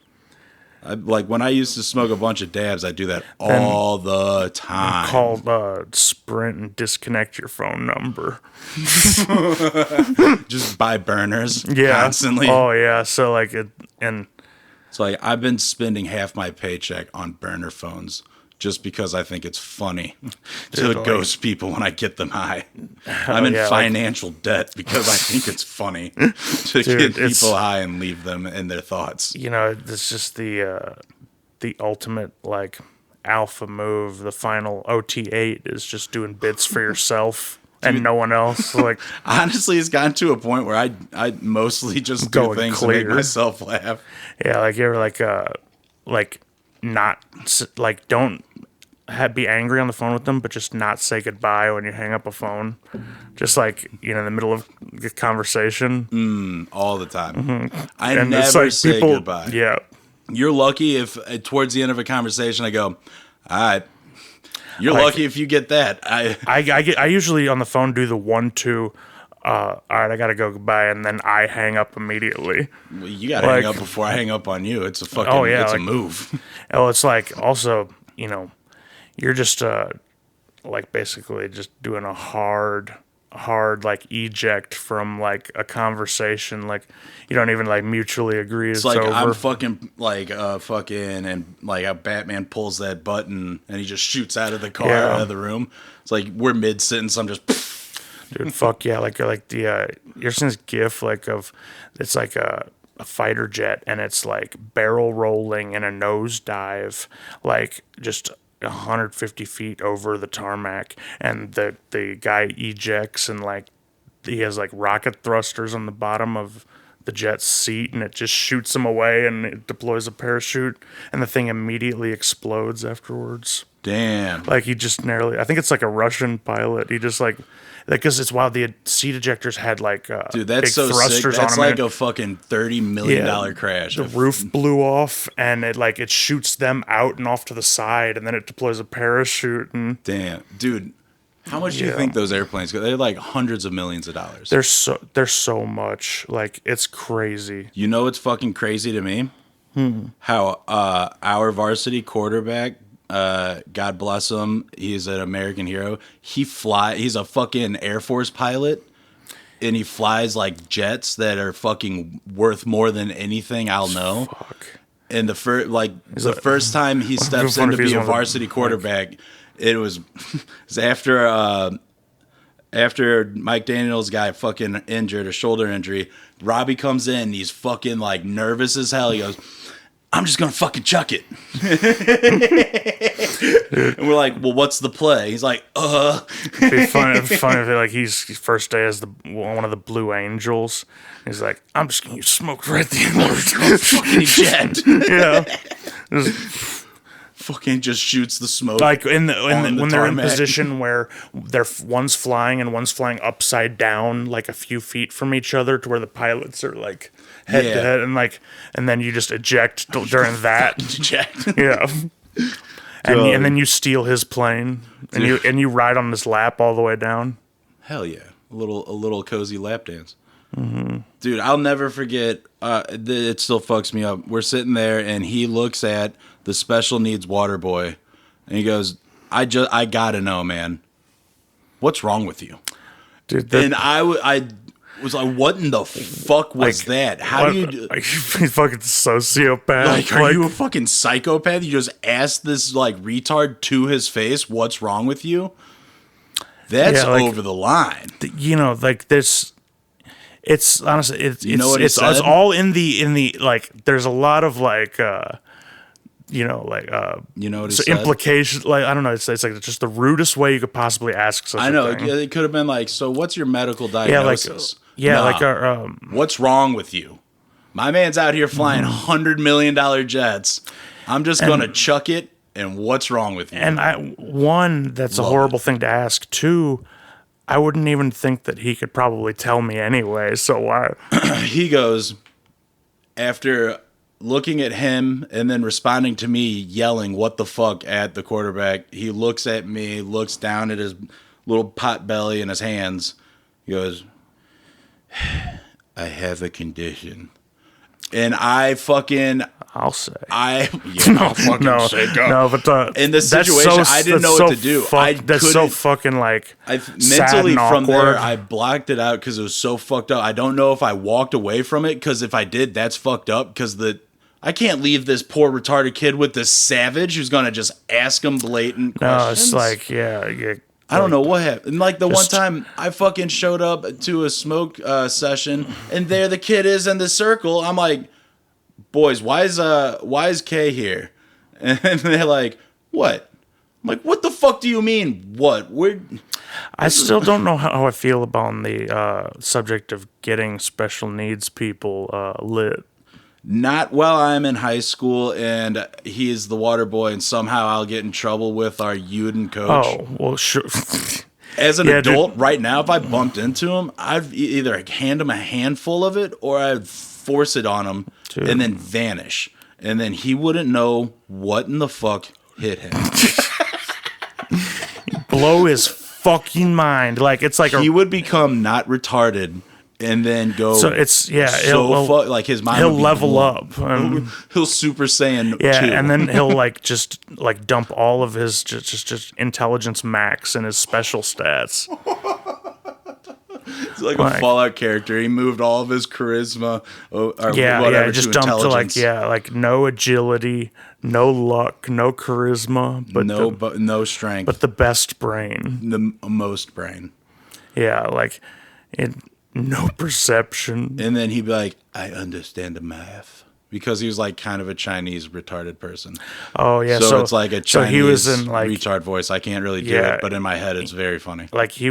like when I used to smoke a bunch of dabs I do that all the time. call Sprint and disconnect your phone number. Just buy burners Yeah, constantly. Oh yeah, so like it and. So like I've been spending half my paycheck on burner phones just because I think it's funny to like- ghost people when I get them high. I'm in yeah, like- financial debt because I think it's funny to get it's- people high and leave them in their thoughts. It's just the ultimate like alpha move. The final OT8 is just doing bits for yourself and no one else. Like Honestly, it's gotten to a point where I mostly just do Going things to clear. make myself laugh. yeah, like you're like not like don't be angry on the phone with them, but just not say goodbye when you hang up a phone. Just like in the middle of the conversation. All the time. I And it's never like say people, goodbye. yeah. You're lucky if towards the end of a conversation I go, all right. You're Like- lucky if you get that. I usually on the phone do the 1-2. All right, I gotta go goodbye, and then I hang up immediately. You gotta Like- hang up before I hang up on you. It's a fucking Oh, yeah, it's a like- move. Oh, it's like also, you're just like basically just doing a hard like eject from like a conversation. Like you don't even like mutually agree it's It's like over. I'm fucking like fucking and like how Batman pulls that button and he just shoots out of the car Yeah. out of the room. It's like we're mid sentence. I'm just Dude, fuck yeah! Like the you're seeing this GIF like of it's like a fighter jet and it's like barrel rolling in a nosedive, like just 150 feet over the tarmac, and the guy ejects and like he has like rocket thrusters on the bottom of the jet's seat, and it just shoots him away, and it deploys a parachute, and the thing immediately explodes afterwards. Damn. Like he just narrowly. I think it's like a Russian pilot. He just like because it's wild. The seat ejectors had like Dude, that's big so sick. thrusters That's on them. like a fucking $30 million crash. The roof blew off, and it shoots them out and off to the side, and then it deploys a parachute. And damn, dude, how much do you think those airplanes go? They're like hundreds of millions of dollars. There's so much. Like it's crazy. You know what's fucking crazy to me? How our varsity quarterback, God bless him, he's an American hero. He's a fucking Air Force pilot, and he flies like jets that are fucking worth more than anything I'll know. Fuck. And the first time he steps in to be a varsity quarterback, it was after Mike Daniels got fucking injured, a shoulder injury. Robbie comes in, he's fucking like nervous as hell. He goes, I'm just gonna fucking chuck it. And we're like, well, what's the play? He's like, It'd be funny if like he's first day as one of the Blue Angels. He's like, I'm just gonna smoke right at the end of the fucking jet. Yeah. Fucking just shoots the smoke. Like when they're in position where one's flying and one's flying upside down, like a few feet from each other, to where the pilots are like head to head, and then you just eject during that. Eject. Yeah. And then you steal his plane, and you ride on his lap all the way down. Hell yeah, a little cozy lap dance. Mm-hmm. Dude, I'll never forget. It still fucks me up. We're sitting there, and he looks at the special needs water boy, and he goes, I gotta know, man, what's wrong with you? Dude, and I was like, what in the fuck was that? How do you... Are you fucking sociopath? Like, are you a fucking psychopath? You just asked this, like, retard to his face, what's wrong with you? That's over the line. You know, like, this... It's, honestly, it's all in the, like, there's a lot of, like, you know what he said? Implications, like, I don't know, it's like just the rudest way you could possibly ask such a thing. I know, it could have been like, so what's your medical diagnosis? What's wrong with you? My man's out here flying $100 million jets. I'm just going to chuck it, and what's wrong with you? And that's a horrible thing to ask. Two, I wouldn't even think that he could probably tell me anyway, so why? He goes, after looking at him and then responding to me yelling what the fuck at the quarterback, he looks at me, looks down at his little pot belly and his hands. He goes, I have a condition. And I'll say. No, but in this situation, I didn't know what to do. That's so fucking like mentally from there. I blocked it out because it was so fucked up. I don't know if I walked away from it, because if I did, that's fucked up. Because I can't leave this poor retarded kid with this savage who's gonna just ask him blatant questions. No, it's like I don't know what happened. Like the one time I fucking showed up to a smoke session, and there the kid is in the circle. I'm like, boys, why is Kay here? And they're like, what? I'm like, what the fuck do you mean? What? I still don't know how I feel about the subject of getting special needs people lit. Not while I'm in high school and he is the water boy, and somehow I'll get in trouble with our Uden coach. Oh, well, sure. As an adult, right now, if I bumped into him, I'd either hand him a handful of it or I'd force it on him and then vanish. And then he wouldn't know what in the fuck hit him. Blow his fucking mind. Like, it's like he would become not retarded and then go. So it's like his mind. He'll level up. He'll Super Saiyan. 2. And then he'll like just like dump all of his just intelligence max and his special stats. It's like a Fallout character. He moved all of his charisma or whatever just to dumped intelligence. to like no agility, no luck, no charisma, but no strength, but the best brain, the most brain. Yeah, like no perception. And then he'd be like, I understand the math. Because he was like kind of a Chinese retarded person. Oh, yeah. So it's like a Chinese he was in, like, retard voice. I can't really do it, but in my head it's very funny. Like he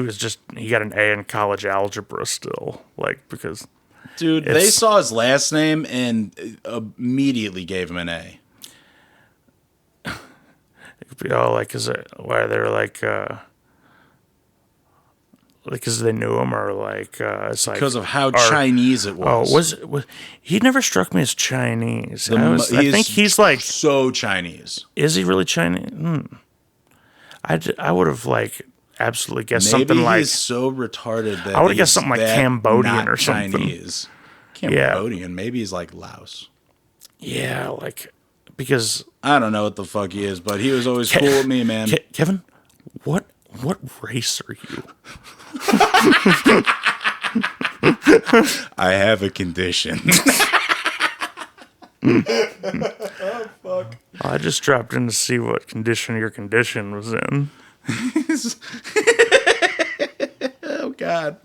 got an A in college algebra still. Like, because Dude, they saw his last name and immediately gave him an A. It could be all like, is it why they're like because they knew him, or like it's like Because of how Chinese it was. Oh, was he never struck me as Chinese? I think he's like so Chinese. Is he really Chinese? I would have like absolutely guessed Maybe something like he's so retarded that I would have guessed something like Cambodian or something. Chinese. Cambodian. Yeah. Maybe he's like Laos. Yeah, like because I don't know what the fuck he is, but he was always cool with me, man. Kevin, what race are you? I have a condition. Oh, fuck. I just dropped in to see what condition your condition was in. Oh, God.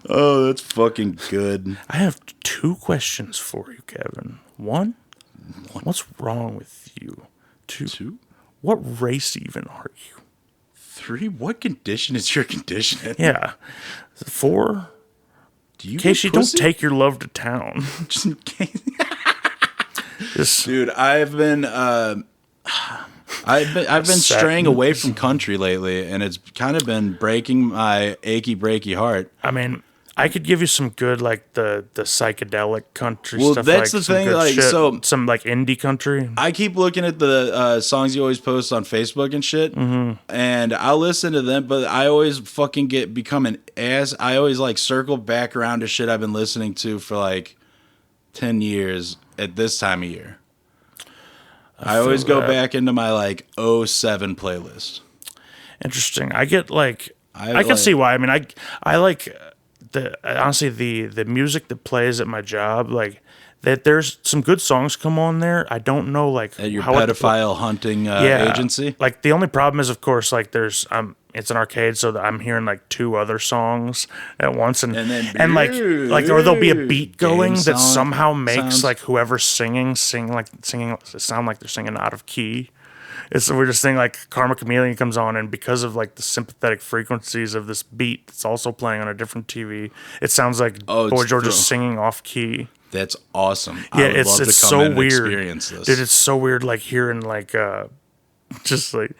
Oh, that's fucking good. I have 2 questions for you, Kevin. One, what's wrong with you? 2, what race even are you? 3, what condition is your condition? Yeah. 4, in case you don't take your love to town. Just in case. Dude, I've been straying away from country lately, and it's kind of been breaking my achy breaky heart. I mean, I could give you some good like the psychedelic country stuff. Well, that's like, the thing. Like, shit, so some like indie country. I keep looking at the songs you always post on Facebook and shit, and I'll listen to them. But I always fucking become an ass. I always like circle back around to shit I've been listening to for like 10 years at this time of year. I always go back into my like 07 playlist. Interesting. I get like I can see why. I mean, I like honestly the music that plays at my job, like that there's some good songs come on there. I don't know like at your pedophile hunting agency. Like the only problem is, of course, like there's it's an arcade, so that I'm hearing like 2 other songs at once, and like or there'll be a beat going that somehow makes like whoever's singing sound like they're singing out of key. It's the weirdest thing. Like Karma Chameleon comes on, and because of like the sympathetic frequencies of this beat that's also playing on a different TV, it sounds like Boy George is singing off key. That's awesome. Yeah, it's so weird. Experience this. Dude, it's so weird. Like hearing like just like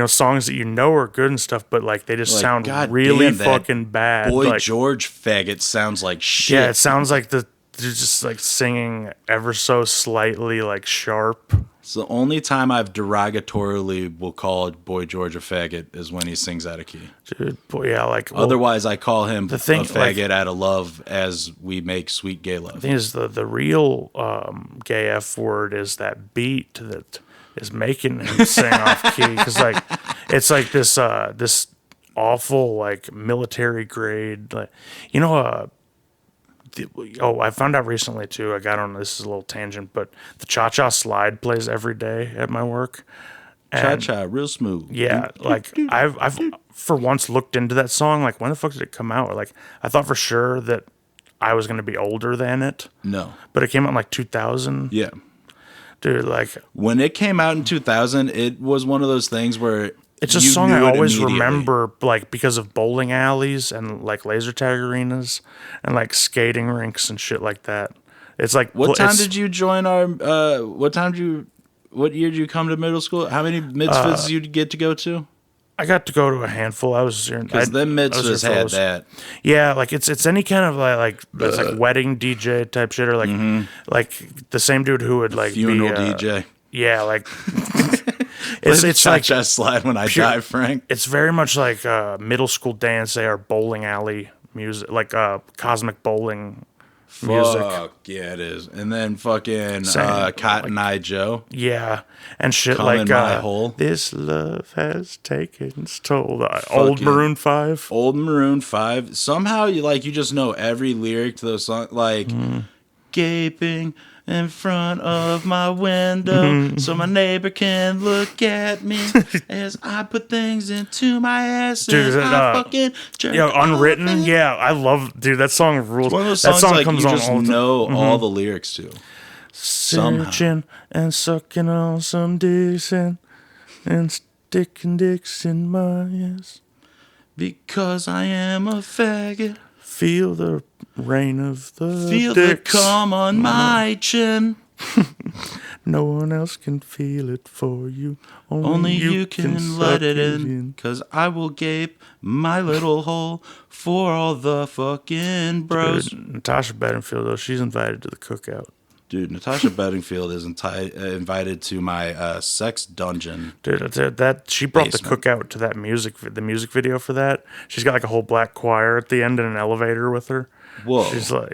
songs that are good and stuff, but like they just like, sound really fucking bad. Boy like, George faggot sounds like shit. Yeah, it sounds like they're just like singing ever so slightly like sharp. It's the only time I've derogatorily will call Boy George a faggot is when he sings out of key. Dude, boy, yeah, like otherwise I call him a faggot out of love as we make sweet gay love. The thing is, the real gay F word is that beat that is making him sing off key, because like it's like this this awful like military grade like I found out recently too. I got on this is a little tangent, but the Cha Cha Slide plays every day at my work. Cha Cha, real smooth. Yeah, like I've for once looked into that song. Like, when the fuck did it come out? Like, I thought for sure that I was going to be older than it. No, but it came out in like 2000. Yeah, dude. Like when it came out in 2000, it was one of those things where. It's a song I always remember, like, because of bowling alleys and, like, laser tag arenas and, like, skating rinks and shit like that. It's like... What time did you join our... what year did you come to middle school? How many mitzvahs did you get to go to? I got to go to a handful. I was... Because them mitzvahs had that. Yeah, like, it's any kind of, it's like wedding DJ type shit, or, like, like the same dude who would, like, funeral DJ. Yeah, like... It's like Cha-Cha Slide when I die, Frank. It's very much like middle school dance. They are bowling alley music, like cosmic bowling music. Fuck yeah, it is. And then fucking Cotton Eye Joe. Yeah, and shit Come like in my hole. This love has taken its toll. Old Maroon 5. Old Maroon 5. Somehow you just know every lyric to those songs, like gaping in front of my window so my neighbor can look at me as I put things into my ass. Dude, I fucking jerk Unwritten. off. Yeah, I love, dude, that song rules. It's one of those that songs song like comes you on just all know all the lyrics to. Searching and sucking on some dicks and sticking dicks in my ass. Because I am a faggot. Feel the rain of the Feel dicks. the cum on my chin. No one else can feel it for you. Only you can let suck it in. 'Cause I will gape my little hole for all the fucking bros. Dude, Natasha Bedingfield, though, she's invited to the cookout. Dude, Natasha Bedingfield is invited to my sex dungeon. Dude, that she brought Basement. the cookout to that the music video for that. She's got like a whole black choir at the end in an elevator with her. Whoa. She's like,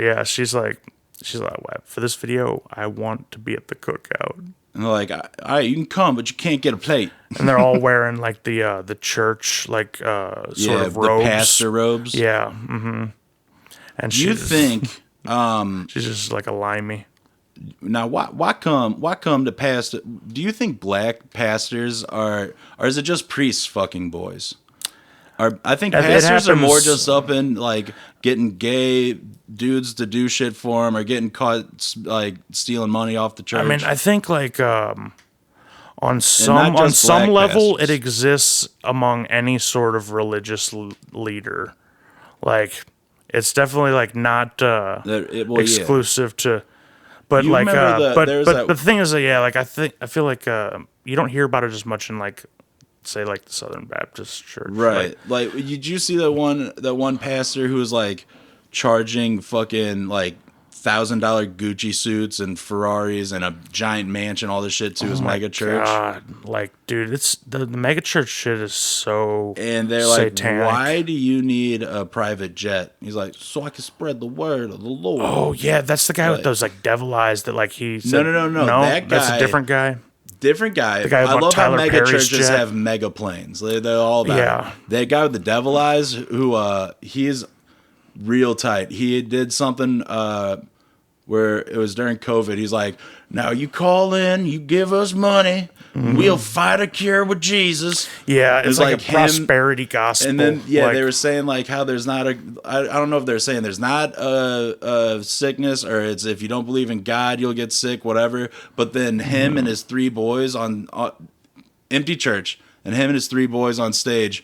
"Well, for this video, I want to be at the cookout." And they're like, all right, you can come, but you can't get a plate. And they're all wearing like the church sort of robes, the pastor robes. Yeah. Mm-hmm. And You think she's just like a limey. now why come to pastor? Do you think black pastors are, or is it just priests fucking boys? I think pastors are more just up in like getting gay dudes to do shit for them, or getting caught like stealing money off the church. I mean, I think like on not some just black level pastors. it exists among any sort of religious leader. Like it's definitely like not exclusive to. But You like, remember but the thing is, like I feel like you don't hear about it as much in like, say like the Southern Baptist Church, Right. Like, did you see that one pastor who was like charging fucking like $1,000 Gucci suits and Ferraris and a giant mansion, all this shit to his mega church? God, like, dude, it's the mega church shit is so And they're satanic. like, why do you need a private jet? He's like, so I can spread the word of the Lord. Oh yeah, that's the guy with Like- those like devil eyes that like he said, No. That that's guy- a different guy. Different guy. The guy who I bought love Tyler how mega Perry's churches jet. have mega planes. They're all about Yeah. it. That guy with the devil eyes, who he's real tight. He did something where it was during COVID. He's like, now you call in, you give us money, we'll fight a cure with Jesus. Yeah, it's was like like a him- prosperity gospel. And then like, they were saying like how there's not I don't know if they're saying there's not a sickness, or it's if you don't believe in God you'll get sick, whatever. But then him and his three boys on empty church, and him and his three boys on stage,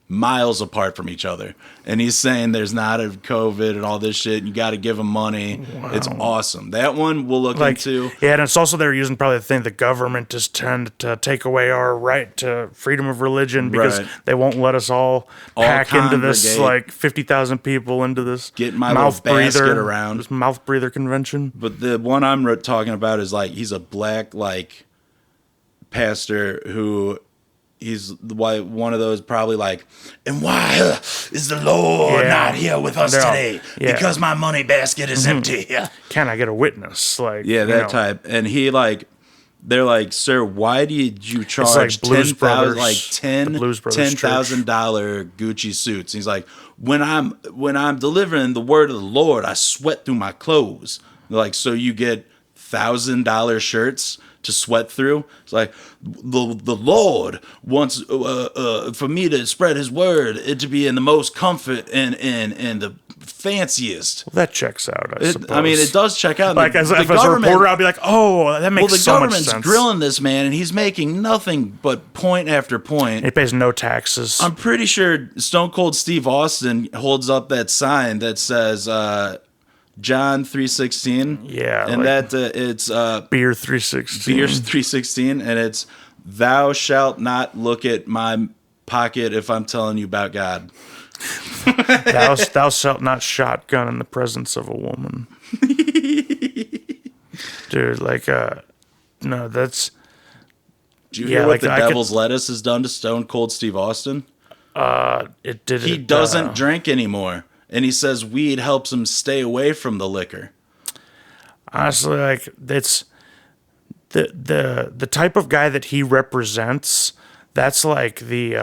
miles apart from each other, and he's saying there's not a COVID and all this shit. And you got to give them money. Wow. It's awesome. That one we'll look into. Yeah, and it's also they're using probably the thing the government is trying to take away our right to freedom of religion because they won't let us all pack into this like 50,000 people into this get my mouth breather around this mouth breather convention. But the one I'm talking about is like he's a black like pastor who. He's one of those probably like, and why is the Lord not here with us today? Because my money basket is empty. Can I get a witness? Like, that type. And he like, they're like, sir, why did you charge like $10,000 Gucci suits? And he's like, when I'm delivering the word of the Lord, I sweat through my clothes. They're like, so you get $1,000 shirts to sweat through? It's like the Lord wants for me to spread His word, it to be in the most comfort and the fanciest. Well, that checks out. I suppose. I mean, it does check out. Like if I was a reporter, I'd be like, "Oh, that makes so much sense." The government's grilling this man, and he's making nothing but point after point. He pays no taxes. I'm pretty sure Stone Cold Steve Austin holds up that sign that says. John 3:16, and like, that it's beer 3:16, beer 3:16, and it's thou shalt not look at my pocket if I'm telling you about God. thou shalt not shotgun in the presence of a woman. Dude, like no, that's. Do you hear what the Devil's Lettuce has done to Stone Cold Steve Austin? It did. He doesn't drink anymore. And he says weed helps him stay away from the liquor. Honestly, like it's the type of guy that he represents. That's like the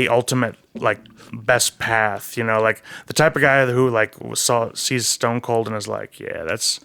ultimate like best path. You know, like the type of guy who like sees Stone Cold and is like, yeah, that's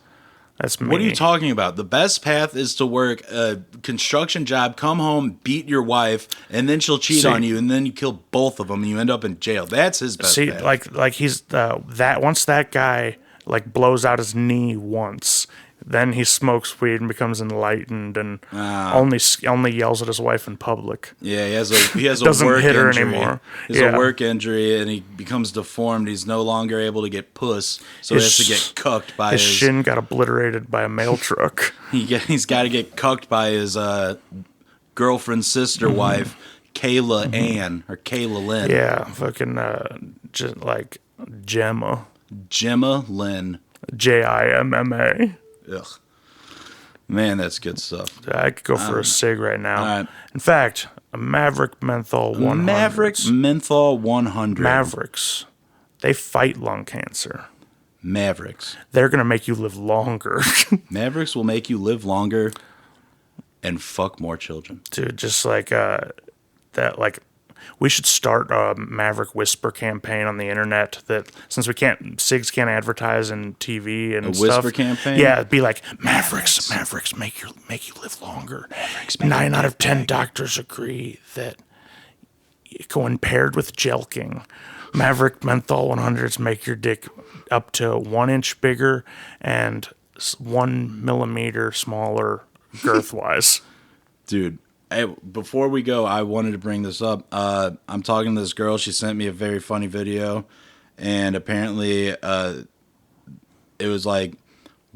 me. What are you talking about? The best path is to work a construction job, come home, beat your wife, and then she'll cheat on you, and then you kill both of them, and you end up in jail. That's his best path. Like he's that once that guy like blows out his knee once, Then he smokes weed and becomes enlightened, and only yells at his wife in public. Yeah, he has a Doesn't work hit her injury. anymore. He has a work injury, and he becomes deformed. He's no longer able to get puss, so he has to get cucked by his shin got obliterated by a mail truck. He's got to get cucked by his girlfriend's sister wife, Kayla Ann or Kayla Lynn. Yeah, fucking like Gemma. Gemma Lynn. Jimma. Ugh. Man, that's good stuff. I could go for a cig right now. All right. In fact, a Maverick Menthol 100. Maverick Menthol 100. Mavericks. They fight lung cancer. Mavericks. They're going to make you live longer. Mavericks will make you live longer and fuck more children. Dude, just like that, like, we should start a Maverick Whisper campaign on the internet that, since SIGs can't advertise in TV and stuff. A whisper campaign? Yeah, it'd be like, Mavericks make you live longer. 9 out of 10 doctors agree that when paired with jelking, Maverick Menthol 100s make your dick up to 1 inch bigger and 1 millimeter smaller girth-wise. Dude. Hey, before we go, I wanted to bring this up. I'm talking to this girl. She sent me a very funny video, and apparently it was like,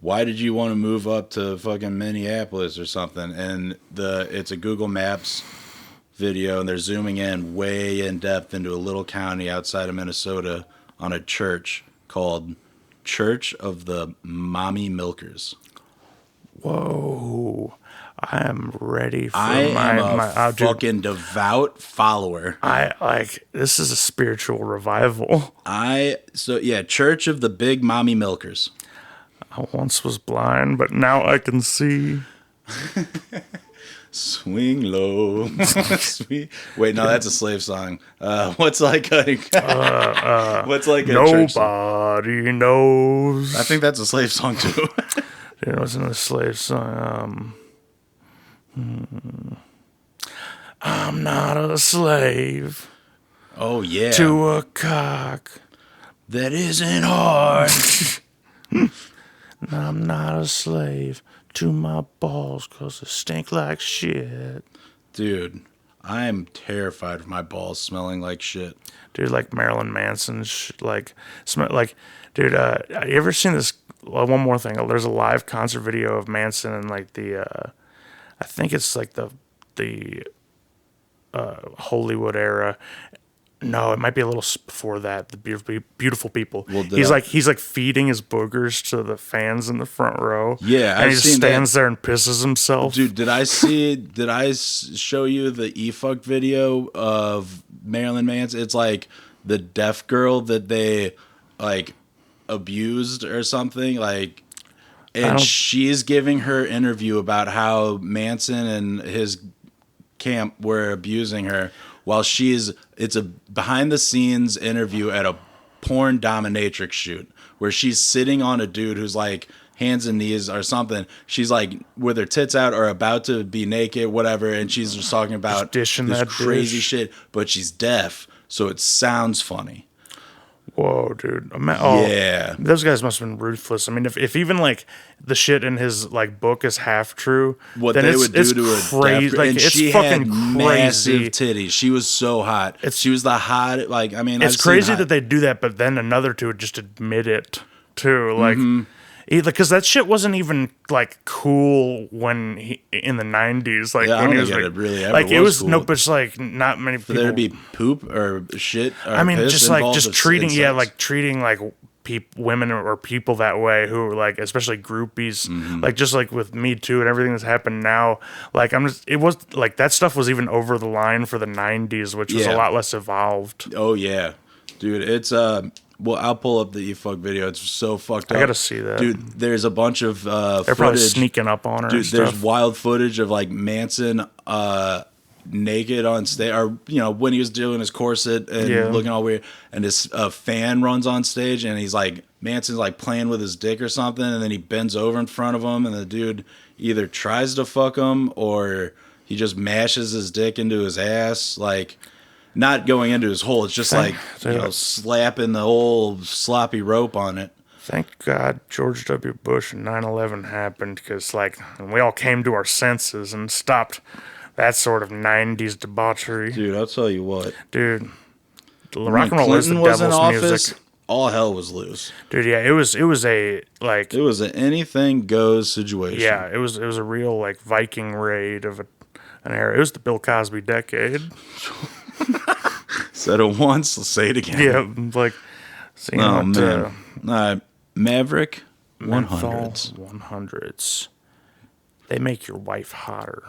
why did you want to move up to fucking Minneapolis or something? And it's a Google Maps video, and they're zooming in way in depth into a little county outside of Minnesota on a church called Church of the Mommy Milkers. Whoa. I am ready for my fucking devout follower. This is a spiritual revival. Church of the Big Mommy Milkers. I once was blind, but now I can see. Swing low. Wait, no, that's a slave song. What's like a Nobody knows. I think that's a slave song too. It wasn't a slave song. I'm not a slave. Oh, yeah. To a cock that isn't hard. I'm not a slave to my balls because they stink like shit. Dude, I'm terrified of my balls smelling like shit. Dude, like Marilyn Manson, smell like. Dude, you ever seen this? Well, one more thing. There's a live concert video of Manson and like the. I think it's like the Hollywood era. No, it might be a little before that. The beautiful people. Well, he's like feeding his boogers to the fans in the front row. Yeah, and he just stands there and pisses himself. Dude, did I show you the E-Fuck video of Marilyn Manson? It's like the deaf girl that they like abused or something, like. And she's giving her interview about how Manson and his camp were abusing her while it's a behind the scenes interview at a porn dominatrix shoot where she's sitting on a dude who's like hands and knees or something. She's like with her tits out or about to be naked, whatever. And she's just talking about this crazy shit, but she's deaf. So it sounds funny. Whoa, dude. Yeah. Those guys must have been ruthless. I mean, if even like the shit in his like book is half true, what then they would do to crazy. Like, and she had massive crazy titties. She was so hot. She was the hot, like, I mean, it's crazy that they do that, but then another two would just admit it too. Like, because that shit wasn't even like cool when in the 90s. Like, yeah, when he was it really ever like, it was cool. No, but it's like not many people. For there to be poop or shit. Or I mean, just treating, sex. like treating like women or people that way who are like, especially groupies, like just like with Me Too and everything that's happened now. Like, it was like that stuff was even over the line for the 90s, which was a lot less evolved. Oh yeah, dude, it's well, I'll pull up the E-Fuck video. It's so fucked up. I gotta see that, dude. There's a bunch of they're footage. Probably sneaking up on her. Dude, and stuff. There's wild footage of like Manson naked on stage, or when he was doing his corset and looking all weird, and this fan runs on stage, and he's like Manson's like playing with his dick or something, and then he bends over in front of him, and the dude either tries to fuck him or he just mashes his dick into his ass, like. Not going into his hole. It's just like slapping the whole sloppy rope on it. Thank God George W. Bush and 9/11 happened because, like, we all came to our senses and stopped that sort of 90s debauchery. Dude, I'll tell you what. Dude, When rock and roll is the Clinton was in devil's office, music. all hell was loose. Dude, yeah, it was a, like, It was an anything goes situation. yeah, it was a real, like, Viking raid of an era. It was the Bill Cosby decade. Said it once, let's say it again. Yeah, like, so, you Oh, know, man. Maverick menthol 100s. 100s. They make your wife hotter.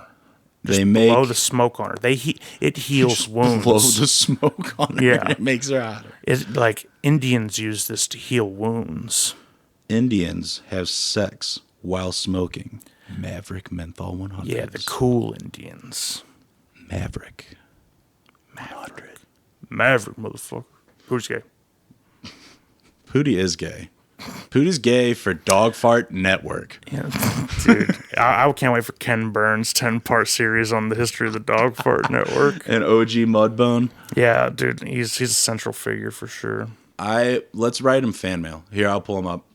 They Blow make the smoke on her. It heals wounds. blow the smoke on her. Yeah. And it makes her hotter. It, like, Indians use this to heal wounds. Indians have sex while smoking. Maverick menthol 100s. Yeah, the cool Indians. Maverick 100. Maverick, motherfucker. Who's gay? Pootie is gay. Pootie's gay for Dog Fart Network. Yeah, dude, I can't wait for Ken Burns' 10-part series on the history of the Dog Fart Network. And OG Mudbone. Yeah, dude, he's a central figure for sure. Let's write him fan mail. Here, I'll pull him up.